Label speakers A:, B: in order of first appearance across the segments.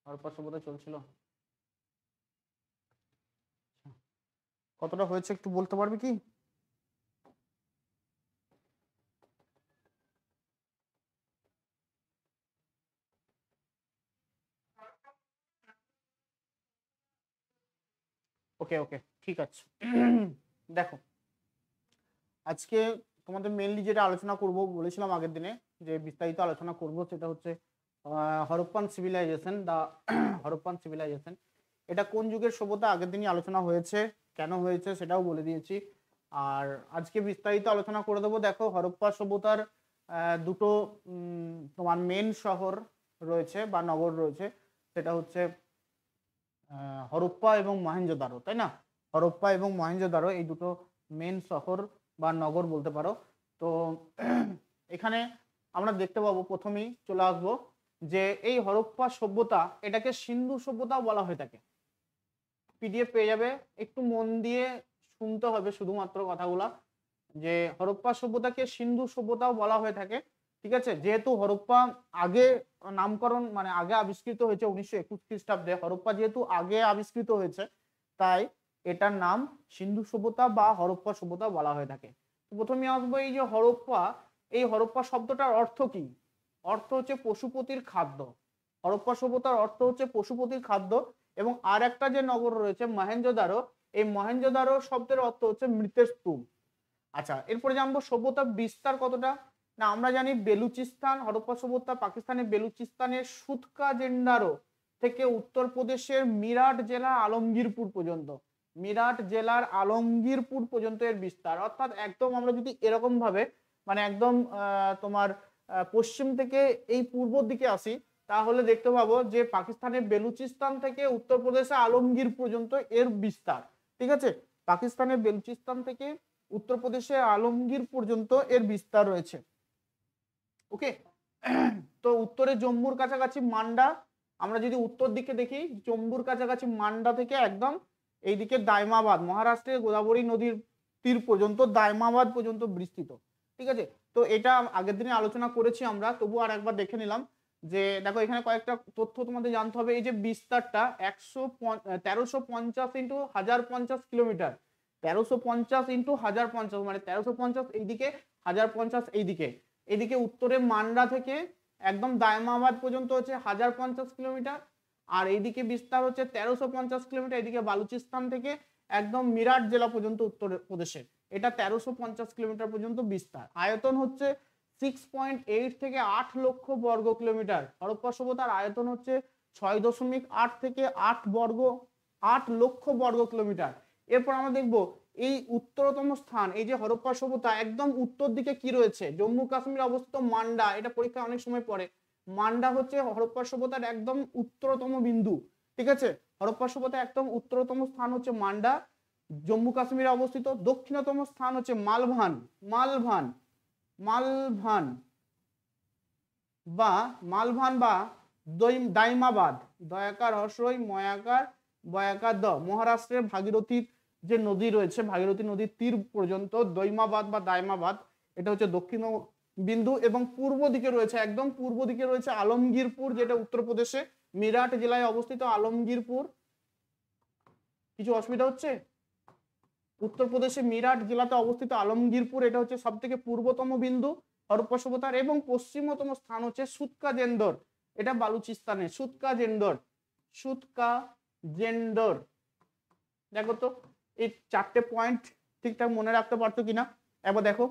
A: হরপ্পা সভ্যতা চলছিল, কতটা হয়েছে একটু বলতে পারবে কি? ওকে ওকে, ঠিক আছে। দেখো, আজকে তোমাদের মেনলি যেটা আলোচনা করব বলেছিলাম আগের দিনে, যে বিস্তারিত আলোচনা করব, সেটা হচ্ছে হরপ্পান সিভিলাইজেশন, দা হরপ্পান সিভিলাইজেশন। এটা কোন যুগের সভ্যতা আগের দিনই আলোচনা হয়েছে, কেন হয়েছে সেটাও বলে দিয়েছি। আর আজকে বিস্তারিত আলোচনা করে দেবো। দেখো, হরপ্পা সভ্যতার দুটো তোমার মেন শহর রয়েছে বা নগর রয়েছে, সেটা হচ্ছে হরপ্পা এবং মহেঞ্জোদারো, তাই না? হরপ্পা এবং মহেঞ্জোদারো এই দুটো মেন শহর বা নগর বলতে পারো। তো এখানে আমরা দেখতে পাবো, প্রথমেই চলে আসবো যে এই হরপ্পা সভ্যতা, এটাকে সিন্ধু সভ্যতাও বলা হয়ে থাকে। পিডিএফ পেয়ে যাবে, একটু মন দিয়ে শুনতে হবে শুধুমাত্র কথাগুলা, যে হরপ্পা সভ্যতাকে সিন্ধু সভ্যতাও বলা হয়ে থাকে। ঠিক আছে, যেহেতু হরপ্পা আগে নামকরণ মানে আগে আবিষ্কৃত হয়েছে 1921 খ্রিস্টাব্দে, হরপ্পা যেহেতু আগে আবিষ্কৃত হয়েছে, তাই এটার নাম সিন্ধু সভ্যতা বা হরপ্পা সভ্যতা বলা হয়ে থাকে। প্রথমে আসবো এই যে হরপ্পা, এই হরপ্পা শব্দটার অর্থ কি? অর্থ হচ্ছে পশুপতির খাদ্য। হরপ্পা সভ্যতার অর্থ হচ্ছে পশুপতির খাদ্য। এবং আর একটা যে নগর রয়েছে মহেঞ্জোদারো, এই মহেঞ্জোদারো শব্দের অর্থ হচ্ছে মৃতের স্তূপ। আচ্ছা, এরপরে জানবো সভ্যতার বিস্তার কতটা। না, আমরা জানি বেলুচিস্তান, হরপ্পা সভ্যতা পাকিস্তানের বেলুচিস্তানের সুতকা জেন্ডারো থেকে উত্তরপ্রদেশের মিরাট জেলা আলমগীরপুর পর্যন্ত, মিরাট জেলার আলমগীরপুর পর্যন্ত এর বিস্তার। অর্থাৎ একদম আমরা যদি এরকম ভাবে মানে একদম তোমার পশ্চিম থেকে এই পূর্বর দিকে আসি, তাহলে দেখতে পাবো যে পাকিস্তানের বেলুচিস্তান থেকে উত্তরপ্রদেশে আলমগীর পর্যন্ত এর বিস্তার। ঠিক আছে, পাকিস্তানের বেলুচিস্তান থেকে উত্তরপ্রদেশে আলমগীর পর্যন্ত এর বিস্তার রয়েছে। ওকে, তো উত্তরে জম্মুর কাছাকাছি মান্ডা, আমরা যদি উত্তর দিকে দেখি জম্মুর কাছাকাছি মান্ডা থেকে একদম এইদিকে দাইমাবাদ, মহারাষ্ট্রের গোদাবরী নদীর তীর পর্যন্ত দাইমাবাদ পর্যন্ত বিস্তৃত। ঠিক আছে, তো এটা আগের দিনে আলোচনা করেছি আমরা, তবু আর একবার দেখে নিলাম। যে দেখো, এখানে কয়েকটা তথ্য তোমাদের জানতে হবে। এই যে বিস্তারটা 1350 ইন্টু 1050 কিলোমিটার, 1350 ইন্টু 1050 মানে 1350 এইদিকে, 1050 এইদিকে। এদিকে উত্তরে মান্ডা থেকে একদম দায়মাবাদ পর্যন্ত হচ্ছে 1050 কিলোমিটার, আর এইদিকে বিস্তার হচ্ছে 1350 কিলোমিটার, এদিকে বালুচিস্তান থেকে একদম মিরাট জেলা পর্যন্ত উত্তর প্রদেশে, এটা 1350 কিলোমিটার পর্যন্ত বিস্তার। আয়তন হচ্ছে 6.8 থেকে 8 লক্ষ বর্গ কিলোমিটার। হরপ্পা সভ্যতার আয়তন হচ্ছে 6.8 থেকে 8 লক্ষ বর্গ কিলোমিটার। এরপর আমরা দেখবো এই উত্তরতম স্থান, এই যে হরপ্পা সভ্যতা একদম উত্তর দিকে কি রয়েছে, জম্মু কাশ্মীর অবস্থিত মান্ডা, এটা পরীক্ষা অনেক সময় পড়ে। মান্ডা হচ্ছে হরপ্পা সভ্যতার একদম উত্তরতম বিন্দু। ঠিক আছে, হরপ্পা সভ্যতার একদম উত্তরতম স্থান হচ্ছে মান্ডা, জম্মু কাশ্মীরে অবস্থিত। দক্ষিণতম স্থান হচ্ছে মালভান, মালভান, মালভান বা মালভান বা দাইমাবাদ, দয়াকার হর্ষই ময়াকার বয়াকার দ, মহারাষ্ট্রের ভাগীরথীর যে নদী রয়েছে, ভাগীরথী নদীর তীর পর্যন্ত দৈমাবাদ বা দাইমাবাদ, এটা হচ্ছে দক্ষিণ বিন্দু। এবং পূর্ব দিকে রয়েছে, একদম পূর্ব দিকে রয়েছে আলমগীরপুর, যেটা উত্তরপ্রদেশে মিরাট জেলায় অবস্থিত আলমগীরপুর। কিছু অসুবিধা হচ্ছে? উত্তরপ্রদেশে মিরাট জেলাতে অবস্থিত আলমগীরপুর, এটা হচ্ছে সব থেকে পূর্বতম বিন্দু হরপ্পা সভ্যতার। এবং পশ্চিমতম স্থান হচ্ছে সুতকা জেন্ডর, এটা বালুচিস্তানে সুতকা জেন্ডর, সুতকা জেন্ডর। দেখো তো এই চারটে পয়েন্ট ঠিকঠাক মনে রাখতে পারছো কিনা একবার দেখো,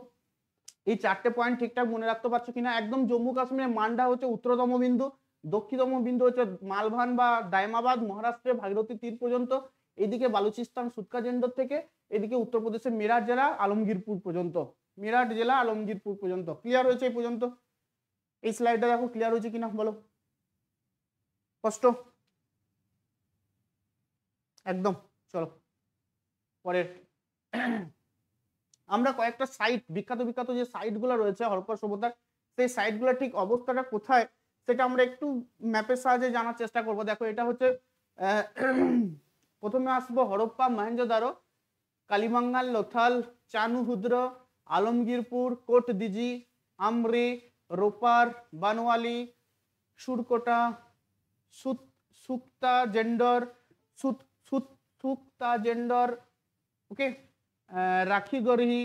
A: এই চারটে পয়েন্ট ঠিকঠাক মনে রাখতে পারছো কিনা। একদম জম্মু কাশ্মীরের মান্ডা হচ্ছে উত্তরতম বিন্দু, দক্ষিণতম বিন্দু হচ্ছে মালভান বা দাইমাবাদ, মহারাষ্ট্রের ভাগীরথী তীর পর্যন্ত, এইদিকে বালুচিস্তান সুতকা জেন্ডর থেকে, এদিকে উত্তরপ্রদেশের মিরাট জেলা আলমগীরপুর পর্যন্ত, মিরাট জেলা আলমগীরপুর পর্যন্ত। ক্লিয়ার হয়েছে এই পর্যন্ত? এই স্লাইডটা দেখো ক্লিয়ার হয়েছে কিনা বলো, স্পষ্ট একদম? চলো পরের, আমরা কয়েকটা সাইট, বিখ্যাত বিখ্যাত যে সাইটগুলো রয়েছে হরপ্পা সভ্যতার, সেই সাইটগুলো ঠিক অবস্থাটা কোথায় সেটা আমরা একটু ম্যাপের সাহায্যে জানার চেষ্টা করব। দেখো, এটা হচ্ছে প্রথমে আসবো হরপ্পা মহেঞ্জোদারো, কালিবাঙ্গাল, লোথাল, চানুহুদ্র, আলমগীরপুর, কোট দিজি, আমরি, রোপার, বানওয়ালি, সুরকোটা, সুক্তা জেন্ডর, সুক্তা জেন্ডর, ওকে, রাখিগড়ি,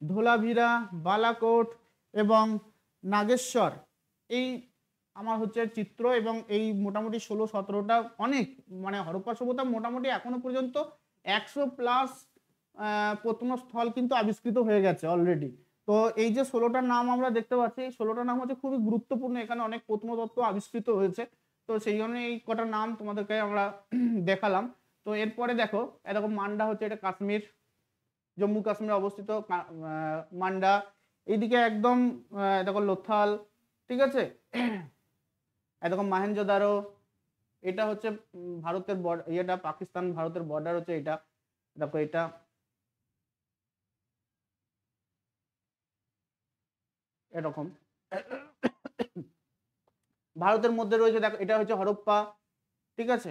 A: ধোলাভিরা, বালাকোট এবং নাগেশ্বর। এই আমার হচ্ছে চিত্র, এবং এই মোটামুটি 16-17টা অনেক, মানে হরপ্পা সভ্যতা মোটামুটি এখনো পর্যন্ত 100+ প্রত্নস্থল কিন্তু আবিষ্কৃত হয়ে গেছে অলরেডি। তো এই যে 16টা নাম আমরা দেখতে পাচ্ছি, এই 16টা নাম হচ্ছে খুবই গুরুত্বপূর্ণ, এখানে অনেক প্রত্নতত্ত্ব আবিষ্কৃত হয়েছে। তো সেই জন্য এই কটা নাম তোমাদেরকে আমরা দেখালাম। তো এরপরে দেখো, এরকম মান্ডা হচ্ছে, এটা কাশ্মীর, জম্মু কাশ্মীরে অবস্থিত মান্ডা। এইদিকে একদম দেখো লোথাল, ঠিক আছে, এরকম মহেঞ্জোদারো, এটা হচ্ছে ভারতের ইয়েটা, পাকিস্তান ভারতের বর্ডার হচ্ছে এটা, দেখো এটা। এরকম ভারতের মধ্যে রয়েছে, দেখো এটা হচ্ছে হরপ্পা, ঠিক আছে,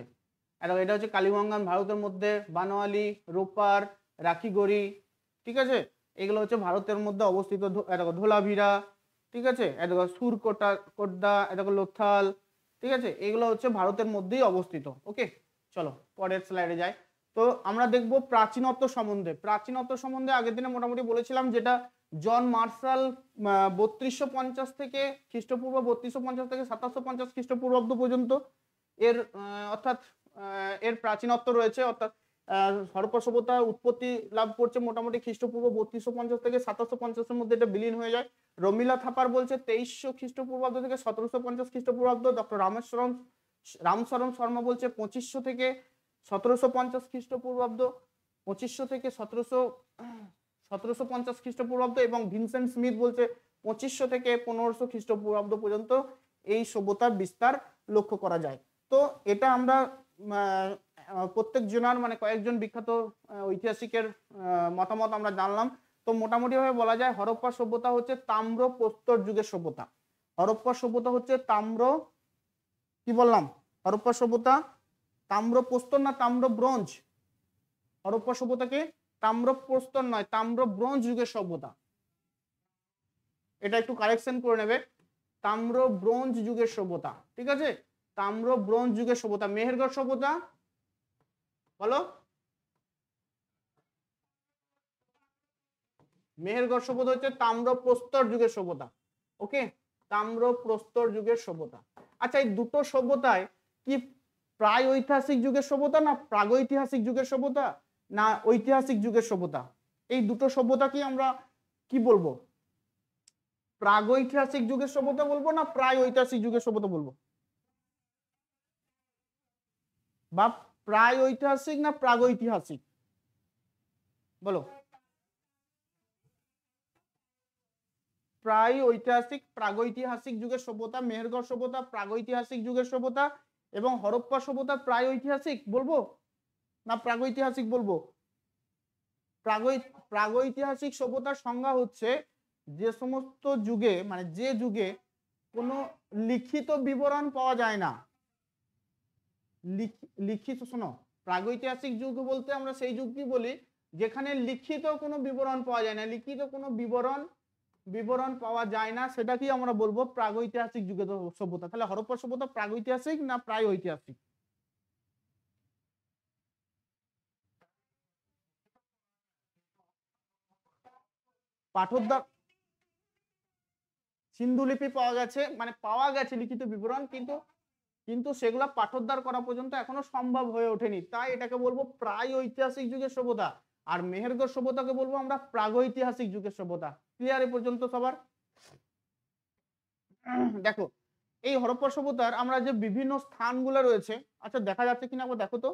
A: এটা হচ্ছে কালিবঙ্গান ভারতের মধ্যে, বানোয়ালি, রোপার, রাখিগড়ি, ঠিক আছে, এগুলো হচ্ছে ভারতের মধ্যে অবস্থিত। দেখো ধোলাভিরা, ঠিক আছে, দেখো সুরকোটা, কোড্ডা, দেখো লোথাল, ঠিক আছে, এগুলো হচ্ছে ভারতের মধ্যেই অবস্থিত। ওকে, চলো পরের স্লাইডে যাই। তো আমরা দেখব প্রাচীনত্ব সম্বন্ধে। প্রাচীনত্ব সম্বন্ধে আগের দিনে মোটামুটি বলেছিলাম, যেটা জন মার্শাল 3250 থেকে খ্রিস্টপূর্ব 3250 থেকে 2750 খ্রিস্টপূর্বাব্দ পর্যন্ত এর অর্থাৎ এর প্রাচীনত্ব রয়েছে। অর্থাৎ হরপ্পা সভ্যতা উৎপত্তি লাভ করছে মোটামুটি খ্রিস্টপূর্ব 3250 থেকে 2750 মধ্যে এটা বিলীন হয়ে যায়। রমিলা থাপার বলছে 2300 খ্রিস্টপূর্বাব্দ থেকে 1750 খ্রিস্টপূর্বাব্দ। ডক্টর রামচরণ শর্মা বলছে 2500 থেকে 1750 খ্রিস্টপূর্বাব্দ, 2500 থেকে 1750 খ্রিস্টপূর্বাব্দ, এবং ভিনসেন্ট স্মিথ বলছে 2500 থেকে 1500 খ্রিস্টপূর্বাব্দ পর্যন্ত এই সভ্যতার বিস্তার লক্ষ্য করা যায়। তো এটা আমরা প্রত্যেক জনার মানে কয়েকজন বিখ্যাত ঐতিহাসিকের মতামত আমরা জানলাম। তো মোটামুটি ভাবে বলা যায় হরপ্পা সভ্যতা হচ্ছে তাম্র প্রস্তর যুগের সভ্যতা। হরপ্পা সভ্যতা হচ্ছে তাম্র, কি বললাম, হরপ্পা সভ্যতা তাম্র প্রস্তর না তাম্র ব্রোঞ্জ? হরপ্পা সভ্যতাকে তাম্র প্রস্তর নয়, তাম্র ব্রোঞ্জ যুগের সভ্যতা, এটা একটু কারেকশন করে নেবে, তাম্র ব্রোঞ্জ যুগের সভ্যতা, ঠিক আছে, তাম্র ব্রোঞ্জ যুগের সভ্যতা। মেহেরগড় সভ্যতা বলো, মেহেরগড় সভ্যতা হচ্ছে তাম্র প্রস্তর যুগের সভ্যতা। ওকে, তাম্র প্রস্তর যুগের সভ্যতা। আচ্ছা, এই দুটো সভ্যতায় কি প্রায় ঐতিহাসিক যুগের সভ্যতা না প্রাগৈতিহাসিক যুগের সভ্যতা না ঐতিহাসিক যুগের সভ্যতা? এই দুটো সভ্যতা কি আমরা কি বলবো, প্রাগৈতিহাসিক যুগের সভ্যতা বলবো না প্রায় ঐতিহাসিক যুগের সভ্যতা বলবো? বা প্রায় ঐতিহাসিক না প্রাগৈতিহাসিক বলো? প্রায় ঐতিহাসিক, প্রাগৈতিহাসিক যুগের সভ্যতা। মেহেরগড় সভ্যতা প্রাগৈতিহাসিক যুগের সভ্যতা, এবং হরপ্পা সভ্যতা প্রায় ঐতিহাসিক বলবো না প্রাগৈতিহাসিক বলবো? প্রাগৈতিহাসিক সভ্যতার সংজ্ঞা হচ্ছে যে সমস্ত যুগে, মানে যে যুগে কোনো লিখিত বিবরণ পাওয়া যায় না। লিখিত, শোনো, প্রাগৈতিহাসিক যুগ বলতে আমরা সেই যুগকে বলি যেখানে লিখিত কোনো বিবরণ পাওয়া যায় না, লিখিত কোনো বিবরণ পাওয়া যায় না, সেটাকেই আমরা বলবো প্রাগৈতিহাসিক যুগের সভ্যতা। তাহলে হরপ্পা সভ্যতা প্রাগৈতিহাসিক না প্রায় ঐতিহাসিক? পাঠোদ্ধার, সিন্ধুলিপি পাওয়া গেছে, মানে পাওয়া গেছে লিখিত বিবরণ, কিন্তু সেগুলা পাঠোদ্ধার করা পর্যন্ত এখনো সম্ভব হয়ে ওঠেনি, তাই এটাকে বলবো প্রায় ঐতিহাসিক যুগের সভ্যতা। আর মেহেরগড় সভ্যতাকে বলবো আমরা প্রাগৈতিহাসিক যুগের সভ্যতা। ক্লিয়ার এ পর্যন্ত সবার? দেখো, এই হরপ্পা সভ্যতার আমরা যে বিভিন্ন স্থানগুলো রয়েছে, আচ্ছা দেখা যাচ্ছে কিনা একবার দেখো তো,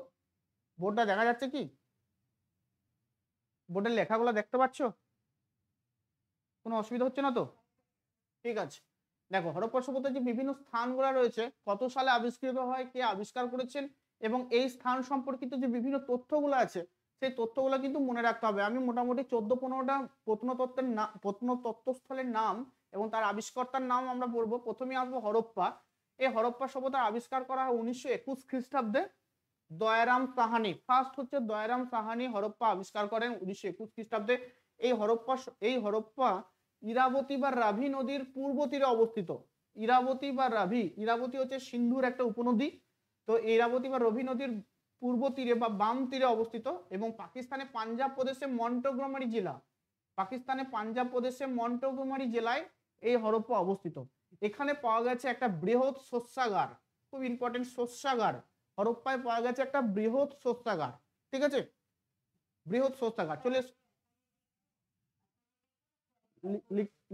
A: বোর্ডটা দেখা যাচ্ছে কি? বোর্ডের লেখাগুলো দেখতে পাচ্ছ? কোনো অসুবিধা হচ্ছে না তো? ঠিক আছে, দেখো হরপ্পা সভ্যতার যে বিভিন্ন স্থানগুলো রয়েছে, কত সালে আবিষ্কৃত হয়, কে আবিষ্কার করেছেন, এবং এই স্থান সম্পর্কিত যে বিভিন্ন তথ্যগুলো আছে, সেই তথ্যগুলো কিন্তু মনে রাখতে হবে। আমি মোটামুটি 14-15টা প্রত্নতত্ত্বস্থলের নাম এবং তার আবিষ্কর্তার নাম আমরা পড়বো। প্রথমে আসবো হরপ্পা। এই হরপ্পা সভ্যতার আবিষ্কার করা হয় 1921 খ্রিস্টাব্দে। দয়ারাম সাহানি, ফার্স্ট হচ্ছে দয়ারাম সাহানি হরপ্পা আবিষ্কার করেন 1921 খ্রিস্টাব্দে। এই হরপ্পা ইরাবতী বা রাভি নদীর পূর্ব তীরে অবস্থিত। ইরাবতী বা রাভি, ইরাবতী হচ্ছে সিন্ধুর একটা উপনদী, তো ইরাবতী বা রবি নদীর পূর্ব তীরে বা বাম তীরে অবস্থিত এবং পাকিস্তানে পাঞ্জাব প্রদেশে মন্টগোমারি জেলা, পাকিস্তানে পাঞ্জাব প্রদেশে মন্টগোমারি জেলায় এই হরপ্পা অবস্থিত। এখানে পাওয়া গেছে একটা বৃহৎ শস্যাগার, খুব ইম্পর্টেন্ট, শস্যাগার। হরপ্পায় পাওয়া গেছে একটা বৃহৎ শস্যাগার, ঠিক আছে, বৃহৎ শস্যাগার। চলে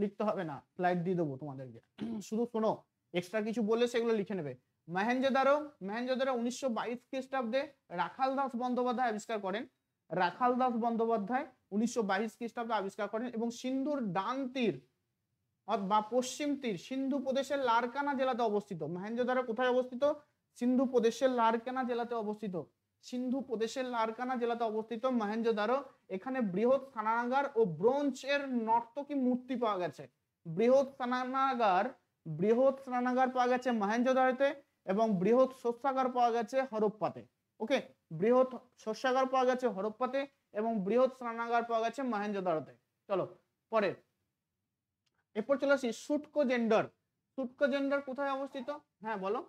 A: লিখতে হবে না, স্লাইড দিয়ে দেবো তোমাদেরকে, শুধু শোনো, এক্সট্রা কিছু বললে সেগুলো লিখে নেবে। মহেঞ্জোদারো, মহেঞ্জোদারো 1922 খ্রিস্টাব্দে রাখাল দাস বন্দ্যোপাধ্যায় আবিষ্কার করেন, রাখাল দাস বন্দ্যোপাধ্যায় 1922 খ্রিস্টাব্দে আবিষ্কার করেন এবং সিন্ধুর ডান তীর বা পশ্চিম তীর সিন্ধু প্রদেশের লারকানা জেলাতে অবস্থিত। মহেঞ্জোদারো কোথায় অবস্থিত? সিন্ধু প্রদেশের লারকানা জেলাতে অবস্থিত, সিন্ধু প্রদেশের লারকানা জেলাতে অবস্থিত মহেঞ্জোদারো। এখানে বৃহৎ স্নানাগার ও ব্রোঞ্জের নর্তকী মূর্তি পাওয়া গেছে। বৃহৎ স্নানাগার পাওয়া গেছে মহেঞ্জোদারোতে এবং বৃহৎ শস্যাগার পাওয়া গেছে হরপ্পাতে। ওকে, বৃহৎ শস্যাগার পাওয়া গেছে হরপ্পাতে এবং বৃহৎ স্নানাগার পাওয়া গেছে মহেঞ্জোদারোতে। চলো পরে, এরপর চলে আসি শুটকো জেন্ডার। শুটকো জেন্ডার কোথায় অবস্থিত? হ্যাঁ বলো।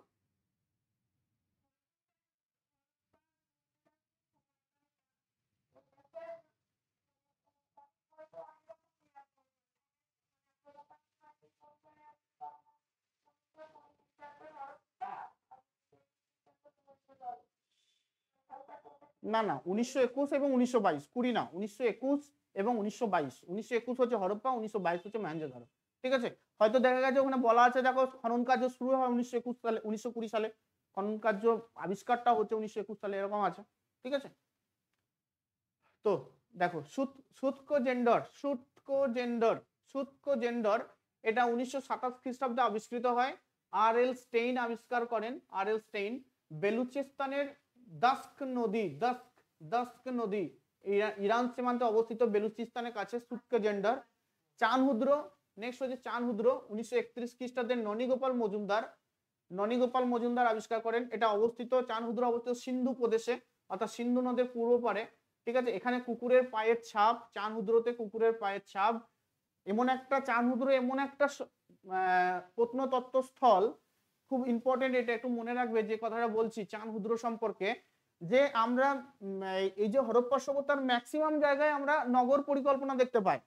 A: না না, 1921 এবং 1922, 20 না, 1921 এবং 1922। 1921 হচ্ছে হরপ্পা, 1922 হচ্ছে মহেঞ্জোদারো, ঠিক আছে। হয়তো দেখা গেছে ওখানে বলা আছে, দেখো খনন কার্য শুরু হয় 1921 সালে, 1920 সালে, খনন কার্য আবিষ্কারটা হচ্ছে 1921 সালে, এরকম আছে, ঠিক আছে। তো দেখো শুটকো জেন্ডার, শুটকো জেন্ডার এটা 1927 খ্রিস্টাব্দে আবিষ্কৃত হয়। আর এল স্টেইন আবিষ্কার করেন, আর এল স্টেইন। বেলুচিস্তানের দাস্ক নদী, দাস্ক নদী ইরান সীমান্তে অবস্থিত বেলুচিস্তানের কাছে শুটকো জেন্ডার। চানহুদ্র, নেক্সট হচ্ছে চানহুদ্র 1931 খ্রিস্টাব্দে ননীগোপাল মজুমদার আবিষ্কার করেন। এটা অবস্থিত, চানহুদ্র অবস্থিত সিন্ধু প্রদেশে, অর্থাৎ সিন্ধু নদের পূর্ব পারে, ঠিক আছে। এখানে কুকুরের পায়ের ছাপ, চানহুদ্রতে কুকুরের পায়ের ছাপ। এমন একটা চানহুদ্র এমন একটা প্রত্নতত্ত্ব স্থল, খুব ইম্পর্টেন্ট, এটা একটু মনে রাখবে যে কথাটা বলছি চানহুদ্র সম্পর্কে, যে আমরা এই যে হরপ্পা সভ্যতার ম্যাক্সিমাম জায়গায় আমরা নগর পরিকল্পনা দেখতে পাই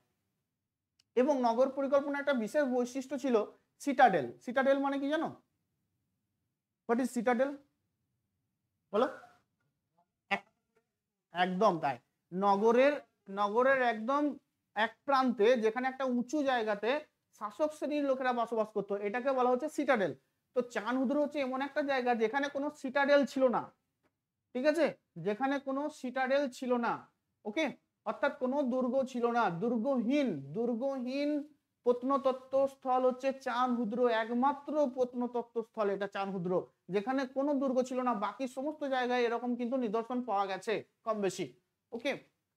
A: এবং নগর পরিকল্পনা একটা বিশেষ বৈশিষ্ট্য ছিল সিটাডেল। সিটাডেল মানে কি জানো? হোয়াট ইজ সিটাডেল বলো? একদম তাই, নগরের নগরের একদম এক প্রান্তে যেখানে একটা উঁচু জায়গাতে শাসক শ্রেণীর লোকেরা বসবাস করতো, এটাকে বলা হচ্ছে সিটাডেল। তো চানহুদ্র হচ্ছে এমন একটা জায়গা যেখানে কোনো সিটাডেল ছিল না, ঠিক আছে, যেখানে কোনো সিটাডেল ছিল না, ওকে, অর্থাৎ কোনো দুর্গ ছিল না, দুর্গহীন প্রত্নতত্ত্ব স্থল হচ্ছে চানহুদ্র, একমাত্র প্রত্নতত্ত্ব স্থল এটা চানহুদ্র, যেখানে কোনো দুর্গ ছিল না। বাকি সমস্ত জায়গায় এরকম কিন্তু নিদর্শন পাওয়া গেছে কম বেশি, ওকে,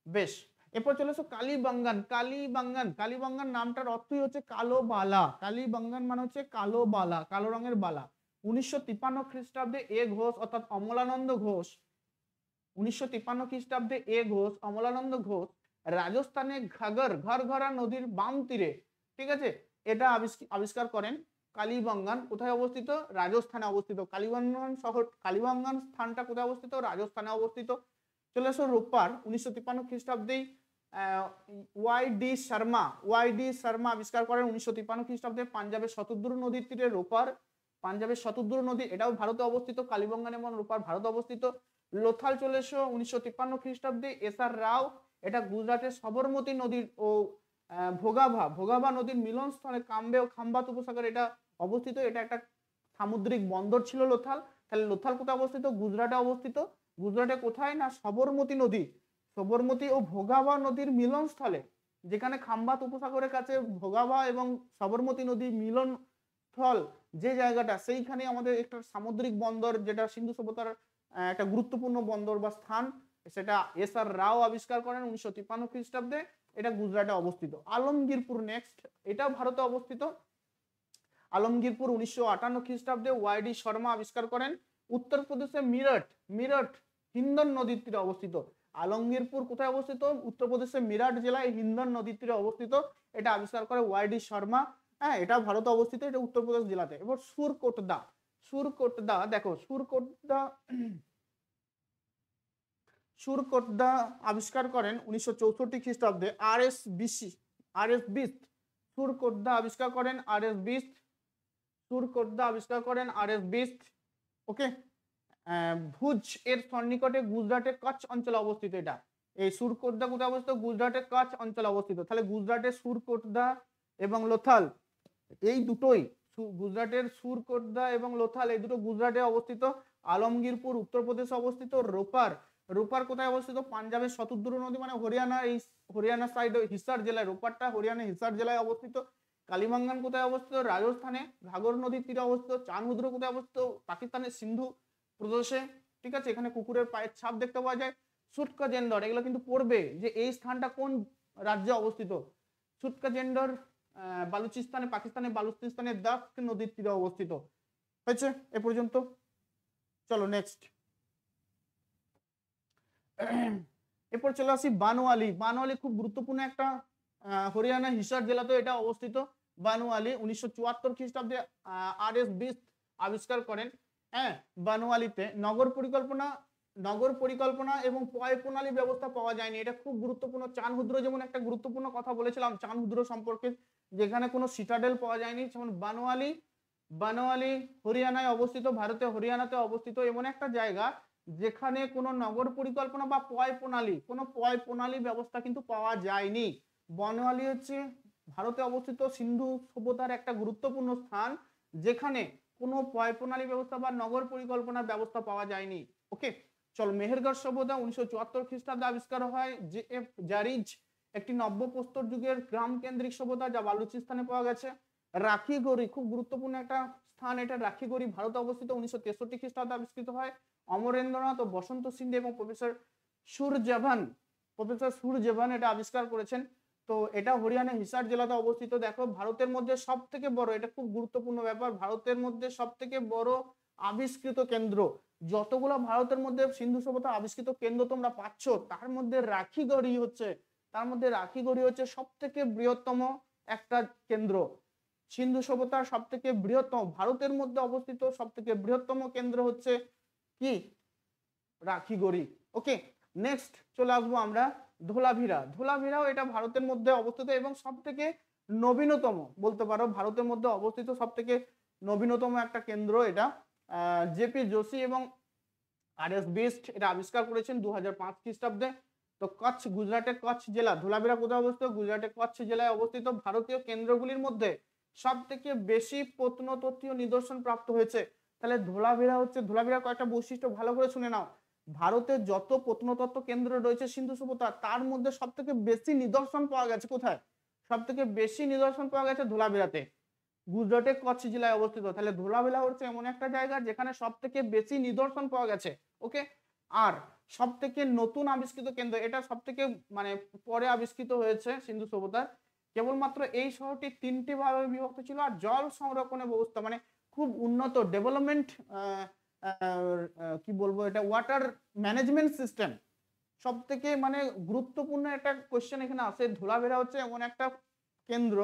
A: বেশ। এরপর চলে এসো কালীবাঙ্গান। কালীবাঙ্গান নামটার অর্থই হচ্ছে কালো বালা, কালীবাঙ্গান মানে হচ্ছে কালো বালা, কালো রঙের বালা। 1953 খ্রিস্টাব্দে এ ঘোষ অর্থাৎ অমলানন্দ ঘোষ, 1953 খ্রিস্টাব্দে এ ঘোষ, অমলানন্দ ঘোষ রাজস্থানে ঘরঘরা নদীর বাম তীরে, ঠিক আছে, এটা আবিষ্কার করেন। কালীবাঙ্গান কোথায় অবস্থিত? রাজস্থানে অবস্থিত। কালীবাঙ্গান শহর, কালীবাঙ্গান স্থানটা কোথায় অবস্থিত? রাজস্থানে অবস্থিত। চলে আসো রোপার। 1953 খ্রিস্টাব্দে ওয়াই ডি শর্মা আবিষ্কার করেন 1953 খ্রিস্টাব্দে পাঞ্জাবের শতদ্রু নদীর তীরে রোপার, পাঞ্জাবের শতদ্রু নদী, এটাও ভারতে অবস্থিত। কালীবাঙ্গান এবং রোপার ভারতে অবস্থিত। লোথাল চলে এসো 1953 খ্রিস্টাব্দে এস আর রাও, এটা গুজরাটের সবরমতী নদীর ও ভোগাভা নদীর মিলনস্থলে কাম্বে ও খাম্বাত উপসাগরে এটা অবস্থিত। এটা একটা সামুদ্রিক বন্দর ছিল লোথাল। তাহলে লোথাল কোথায় অবস্থিত? গুজরাটে অবস্থিত। গুজরাটে কোথায় না সবরমতী ও ভোগাভা নদীর মিলনস্থলে, যেখানে খাম্বাত উপসাগরের কাছে ভোগাভা এবং সবরমতী নদীর মিলন স্থল যে জায়গাটা, সেইখানে আমাদের একটা সামুদ্রিক বন্দর, যেটা সিন্ধু সভ্যতার একটা গুরুত্বপূর্ণ বন্দর বা স্থান, সেটা এস আর রাও আবিষ্কার করেন 1953 খ্রিস্টাব্দে। এটা গুজরাটে অবস্থিত। আলমগীরপুর নেক্সট, এটাও ভারতে অবস্থিত। আলমগীরপুর 1958 খ্রিস্টাব্দে ওয়াই ডি শর্মা আবিষ্কার করেন। উত্তরপ্রদেশে মিরট হিন্দন নদীর তীরে অবস্থিত। আলমগীরপুর কোথায় অবস্থিত? উত্তরপ্রদেশের মিরাট জেলায় হিন্দন নদীর তীরে অবস্থিত। এটা আবিষ্কার করে ওয়াই ডি শর্মা। হ্যাঁ, এটা ভারতে অবস্থিত, এটা উত্তরপ্রদেশ জেলাতে। এবার সুরকোটদা, সুরকোটদা দেখো, সুরকোটদা সুরকোটদা আবিষ্কার করেন 1964 খ্রিস্টাব্দে আর এস বিস্ট। সুরকোটদা আবিষ্কার করেন আর এস বিস্ট, সুরকোটদা আবিষ্কার করেন আর এস বিস্ট। ওকে, ভুজ এর সন্নিকটে গুজরাটের কচ্ছ অঞ্চলে অবস্থিত এটা। এই সুরকোটদা কোথায় অবস্থিত? গুজরাটের কচ্ছ অঞ্চলে অবস্থিত। তাহলে গুজরাটের সুরকোটদা এবং লোথাল এই দুটোই, গুজরাটের সুরকোটদা এবং লোথাল এই দুটো গুজরাটে অবস্থিত। আলমগীরপুর উত্তরপ্রদেশে অবস্থিত। রোপার, রোপার কোথায় অবস্থিত? পাঞ্জাবের শতদ্রু নদী মানে হরিয়ানা, এই হরিয়ানা সাইডে হিসার জেলায়, রোপারটা হরিয়ানা হিসার জেলায় অবস্থিত। কালিমাঙ্গান কোথায় অবস্থিত? রাজস্থানে ঘাঘর নদীর তীরে অবস্থিত। চানহুদ্র কোথায় অবস্থিত? পাকিস্তানের সিন্ধু প্রদেশে। ঠিক আছে, এখানে কুকুরের পায়ের ছাপ দেখতে পাওয়া যায়। সুটকা জেন্ডর, এগুলো কিন্তু পড়বে যে এই স্থানটা কোন রাজ্যে অবস্থিত। সুটকা জেন্ডর বালুচিস্তানে, পাকিস্তানের বালুচিস্তানের দাস্ক নদীর তীরে অবস্থিত। হয়েছে এ পর্যন্ত। চলো নেক্সট, এরপর চলে আসি বানোয়ালি। বানোয়ালি খুব গুরুত্বপূর্ণ একটা, হরিয়ানা হিসার জেলাতে এটা অবস্থিত। বানোয়ালি 1974 খ্রিস্টাব্দে আর এস বিস্ট আবিষ্কার করেন। হ্যাঁ, বানোয়ালিতে নগর পরিকল্পনা এবং পয় প্রণালী ব্যবস্থা পাওয়া যায়নি, এটা খুব গুরুত্বপূর্ণ। চানহুদ্র যেমন একটা গুরুত্বপূর্ণ কথা বলেছিলাম চানহুদ্র সম্পর্কে, যেখানে কোনো সিটাডেল পাওয়া যায়নি, যেমন বানোয়ালি, বানোয়ালি হরিয়ানায় অবস্থিত, ভারতে হরিয়ানাতে অবস্থিত এমন একটা জায়গা যেখানে কোনো নগর পরিকল্পনা বা কোনো পয় প্রণালী ব্যবস্থা কিন্তু পাওয়া যায়নি। বনওয়ালি হচ্ছে ভারতে অবস্থিত সিন্ধু সভ্যতার একটা গুরুত্বপূর্ণ স্থান, যেখানে কোনো পয় প্রণালী ব্যবস্থা বা নগর পরিকল্পনার ব্যবস্থা পাওয়া যায়নি। ওকে, চলো, মেহেরগড় সভ্যতা 1974 খ্রিস্টাব্দে আবিষ্কার হয়। জে.এফ জারিজ, একটি নব্য প্রস্তর যুগের গ্রাম কেন্দ্রিক সভ্যতা, যা বালুচিস্তানে পাওয়া গেছে। রাখিগড়ি খুব গুরুত্বপূর্ণ একটা স্থান, এটা রাখিগড়ি ভারতে অবস্থিত, 1963 খ্রিস্টাব্দে আবিষ্কৃত হয়। অমরেন্দ্রনাথ ও বসন্ত সিন্ধে এবং প্রফেসর সুরজেভান এটা আবিষ্কার করেছেন। তো এটা হরিয়ানা হিসার জেলাতে অবস্থিত। দেখো, ভারতের মধ্যে সব থেকে বড়, এটা খুব গুরুত্বপূর্ণ ব্যাপার, ভারতের মধ্যে সব থেকে বড় আবিষ্কৃত কেন্দ্র, যতগুলো ভারতের মধ্যে সিন্ধু সভ্যতা আবিষ্কৃত কেন্দ্র তোমরা পাচ্ছ, তার মধ্যে রাখিগড়ি হচ্ছে সব থেকে বৃহত্তম একটা কেন্দ্র। সিন্ধু সভ্যতার সব থেকে বৃহত্তম, ভারতের মধ্যে অবস্থিত সব থেকে বৃহত্তম কেন্দ্র হচ্ছে কি? রাখিগড়ি। ওকে, নেক্সট চলে আসবো আমরা ধোলাভিরা। ধোলাভিরাও এটা ভারতের মধ্যে অবস্থিত এবং সব থেকে নবীনতম বলতে পারো, ভারতের মধ্যে অবস্থিত সব থেকে নবীনতম একটা কেন্দ্র এটা। জেপি যোশী এবং আর.এস. বিস্ট এটা আবিষ্কার করেছেন 2005 খ্রিস্টাব্দে। তো কচ্ছ, গুজরাটের কচ্ছ জেলা, ধোলাভিরা কোথায় অবস্থিত? গুজরাটের কচ্ছ জেলায় অবস্থিত। ভারতীয় কেন্দ্রগুলির মধ্যে সব থেকে বেশি প্রত্নতত্ত্বীয় নিদর্শন প্রাপ্ত হয়েছে। তাহলে ধোলাভিরা কয়েকটা বৈশিষ্ট্য ভালো করে শুনে নাও। ভারতের যত প্রত্নতত্ত্ব কেন্দ্র রয়েছে সিন্ধু সভ্যতা, তার মধ্যে সব থেকে বেশি নিদর্শন পাওয়া গেছে কোথায়? সব থেকে বেশি নিদর্শন পাওয়া গেছে ধোলাভিরাতে, গুজরাটের কচ্ছ জেলায় অবস্থিত। তাহলে ধোলাভিরা হচ্ছে এমন একটা জায়গা যেখানে সব থেকে বেশি নিদর্শন পাওয়া গেছে। ওকে, আর সব থেকে নতুন আবিষ্কৃত কেন্দ্র, এটা সব থেকে মানে পরে আবিষ্কৃত হয়েছে সিন্ধু সভ্যতার। কেবলমাত্র এই শহরটি 3টি ভাগে বিভক্ত ছিল, আর জল সংরক্ষণের ব্যবস্থা মানে খুব উন্নত ডেভেলপমেন্ট, কি বলবো, এটা ওয়াটার ম্যানেজমেন্ট সিস্টেম সব থেকে মানে গুরুত্বপূর্ণ একটা কোশ্চেন এখানে আসে। ধোলাভিরা হচ্ছে এমন একটা কেন্দ্র,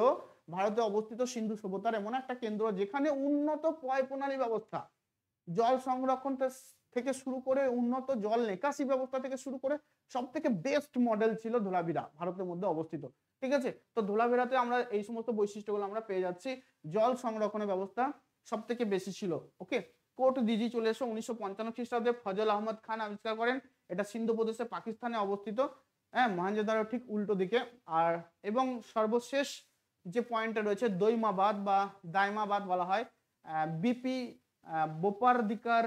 A: ভারতে অবস্থিত সিন্ধু সভ্যতার এমন একটা কেন্দ্র যেখানে উন্নত পয় প্রণালী ব্যবস্থা, জল সংরক্ষণ থেকে শুরু করে উন্নত জল নিকাশি ব্যবস্থা থেকে শুরু করে সব থেকে বেস্ট মডেল ছিল ধোলাভিরা, ভারতের মধ্যে অবস্থিত। ঠিক আছে, তো ধোলাভিরাতে আমরা এই সমস্ত বৈশিষ্ট্যগুলো আমরা পেয়ে যাচ্ছি। জল সংরক্ষণের ব্যবস্থা সব থেকে বেশি ছিল। ওকে, কোট দিজি চলে এসো 1955 খ্রিস্টাব্দে ফজল আহমদ খান আবিষ্কার করেন। এটা সিন্ধু প্রদেশে পাকিস্তানে অবস্থিত। হ্যাঁ, মহেঞ্জোদারো ঠিক উল্টো দিকে। আর এবং সর্বশেষ যে পয়েন্টটা রয়েছে দৈমাবাদ বা দাইমাবাদ বলা হয়, বিপি বোপারদিকার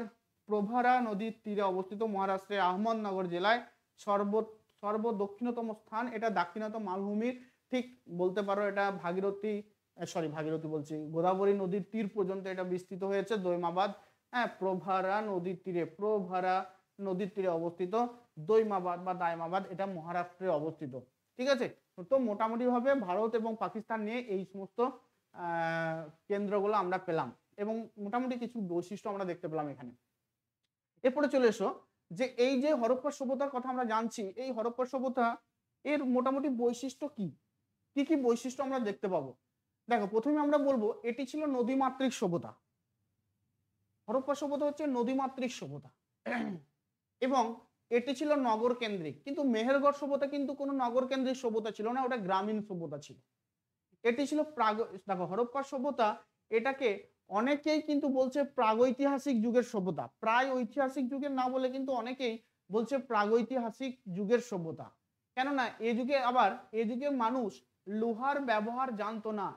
A: প্রভারা নদীর তীরে অবস্থিত, মহারাষ্ট্রের আহমদনগর জেলায় সর্ব দক্ষিণতম স্থান। এটা দাক্ষিণাত্য মালভূমির ঠিক বলতে পারো, এটা ভাগীরথী বলছি, গোদাবরী নদীর তীর পর্যন্ত এটা বিস্তৃত হয়েছে দৈমাবাদ। হ্যাঁ, প্রভারা নদীর তীরে অবস্থিত দৈমাবাদ বা দাইমাবাদ, এটা মহারাষ্ট্রে অবস্থিত। ঠিক আছে, তো মোটামুটি ভাবে ভারত এবং পাকিস্তান নিয়ে এই সমস্ত কেন্দ্রগুলো আমরা পেলাম এবং মোটামুটি কিছু বৈশিষ্ট্য আমরা দেখতে পেলাম এখানে। এরপরে চলে এসো যে এই যে হরপ্পা সভ্যতার কথা আমরা জানছি, এই হরপ্পা সভ্যতা এর মোটামুটি বৈশিষ্ট্য কি কি বৈশিষ্ট্য আমরা দেখতে পাবো। দেখো প্রথমে আমরা বলবো এটি ছিল নদীমাতৃক সভ্যতা। হরপ্পা সভ্যতা হচ্ছে নদীমাতৃক সভ্যতা এবং এটি ছিল নগর কেন্দ্রিক। কিন্তু মেহেরগড় সভ্যতা কিন্তু কোনো নগর কেন্দ্রিক সভ্যতা ছিল না, ওটা গ্রামীণ সভ্যতা ছিল। এটি ছিল দেখো হরপ্পা সভ্যতা, এটাকে অনেকেই কিন্তু বলছে প্রাগৈতিহাসিক যুগের সভ্যতা। প্রায় ঐতিহাসিক যুগের না বলে কিন্তু অনেকেই বলছে প্রাগৈতিহাসিক যুগের সভ্যতা। কেননা এ যুগে মানুষ লোহার ব্যবহার জানতো না,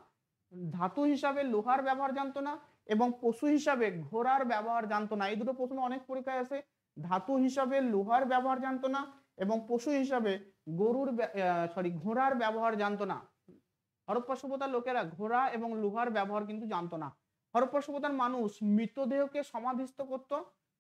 A: ধাতু হিসাবে লোহার ব্যবহার জানতো না, এবং পশু হিসাবে ঘোড়ার ব্যবহার জানতো না। এই দুটো প্রশ্ন অনেক পরীক্ষায় আসে। ধাতু হিসাবে লোহার ব্যবহার জানতো না এবং পশু হিসাবে ঘোড়ার ব্যবহার জানতো না। হরপ্পা সভ্যতার লোকেরা ঘোড়া এবং লোহার ব্যবহার কিন্তু জানতো না। হরপ্পা সভ্যতার মানুষ মৃতদেহকে সমাধিস্থ করত,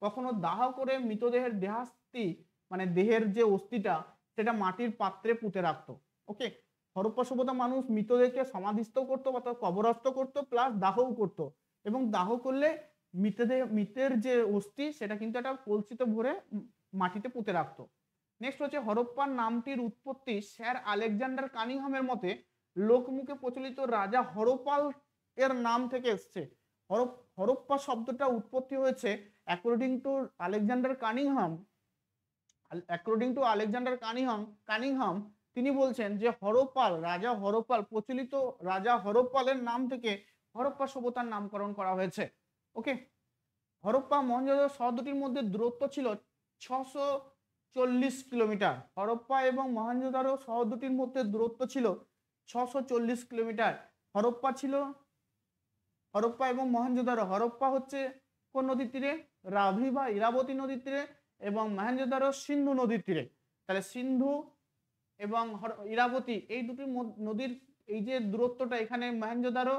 A: কখনো দাহ করে মৃতদেহের দেহাস্থি মানে দেহের যে অস্থিটা সেটা মাটির পাত্রে পুঁতে রাখতো। ওকে, হরপ্পা সভ্যতার মানুষ মৃতদেহকে সমাধিস্থ করতো বা কবরস্থ করতো, প্লাস দাহও করতো, এবং দাহ করলে মৃতের যে অস্থি সেটা কিন্তু একটা কলসিতে ভরে মাটিতে পুঁতে রাখতো। নেক্সট হচ্ছে হরপ্পার নামটির উৎপত্তি স্যার আলেকজান্ডার কানিংহামের মতে লোকমুখে প্রচলিত রাজা হরপাল এর নাম থেকে এসছে। হরপ্পা শব্দটা উৎপত্তি হয়েছে অ্যাকর্ডিং টু আলেকজান্ডার কানিংহাম তিনি বলছেন যে রাজা হরপাল, প্রচলিত রাজা হরপালের নাম থেকে হরপ্পা সভ্যতার নামকরণ করা হয়েছে। ওকে, হরপ্পা মহেঞ্জোদারো শহর দুটির মধ্যে দূরত্ব ছিল 640 কিলোমিটার। হরপ্পা এবং মহেঞ্জোদারো শহর দুটির মধ্যে দূরত্ব ছিল 640 কিলোমিটার। হরপ্পা এবং মহেঞ্জোদারো, হরপ্পা হচ্ছে কোন নদীর তীরে? রাভি বা ইরাবতী নদীর তীরে, এবং মহেঞ্জোদারো সিন্ধু নদীর তীরে। তাহলে সিন্ধু এবং ইরাবতী এই দুটি নদীর এই যে দূরত্বটা, এখানে মহেঞ্জোদারো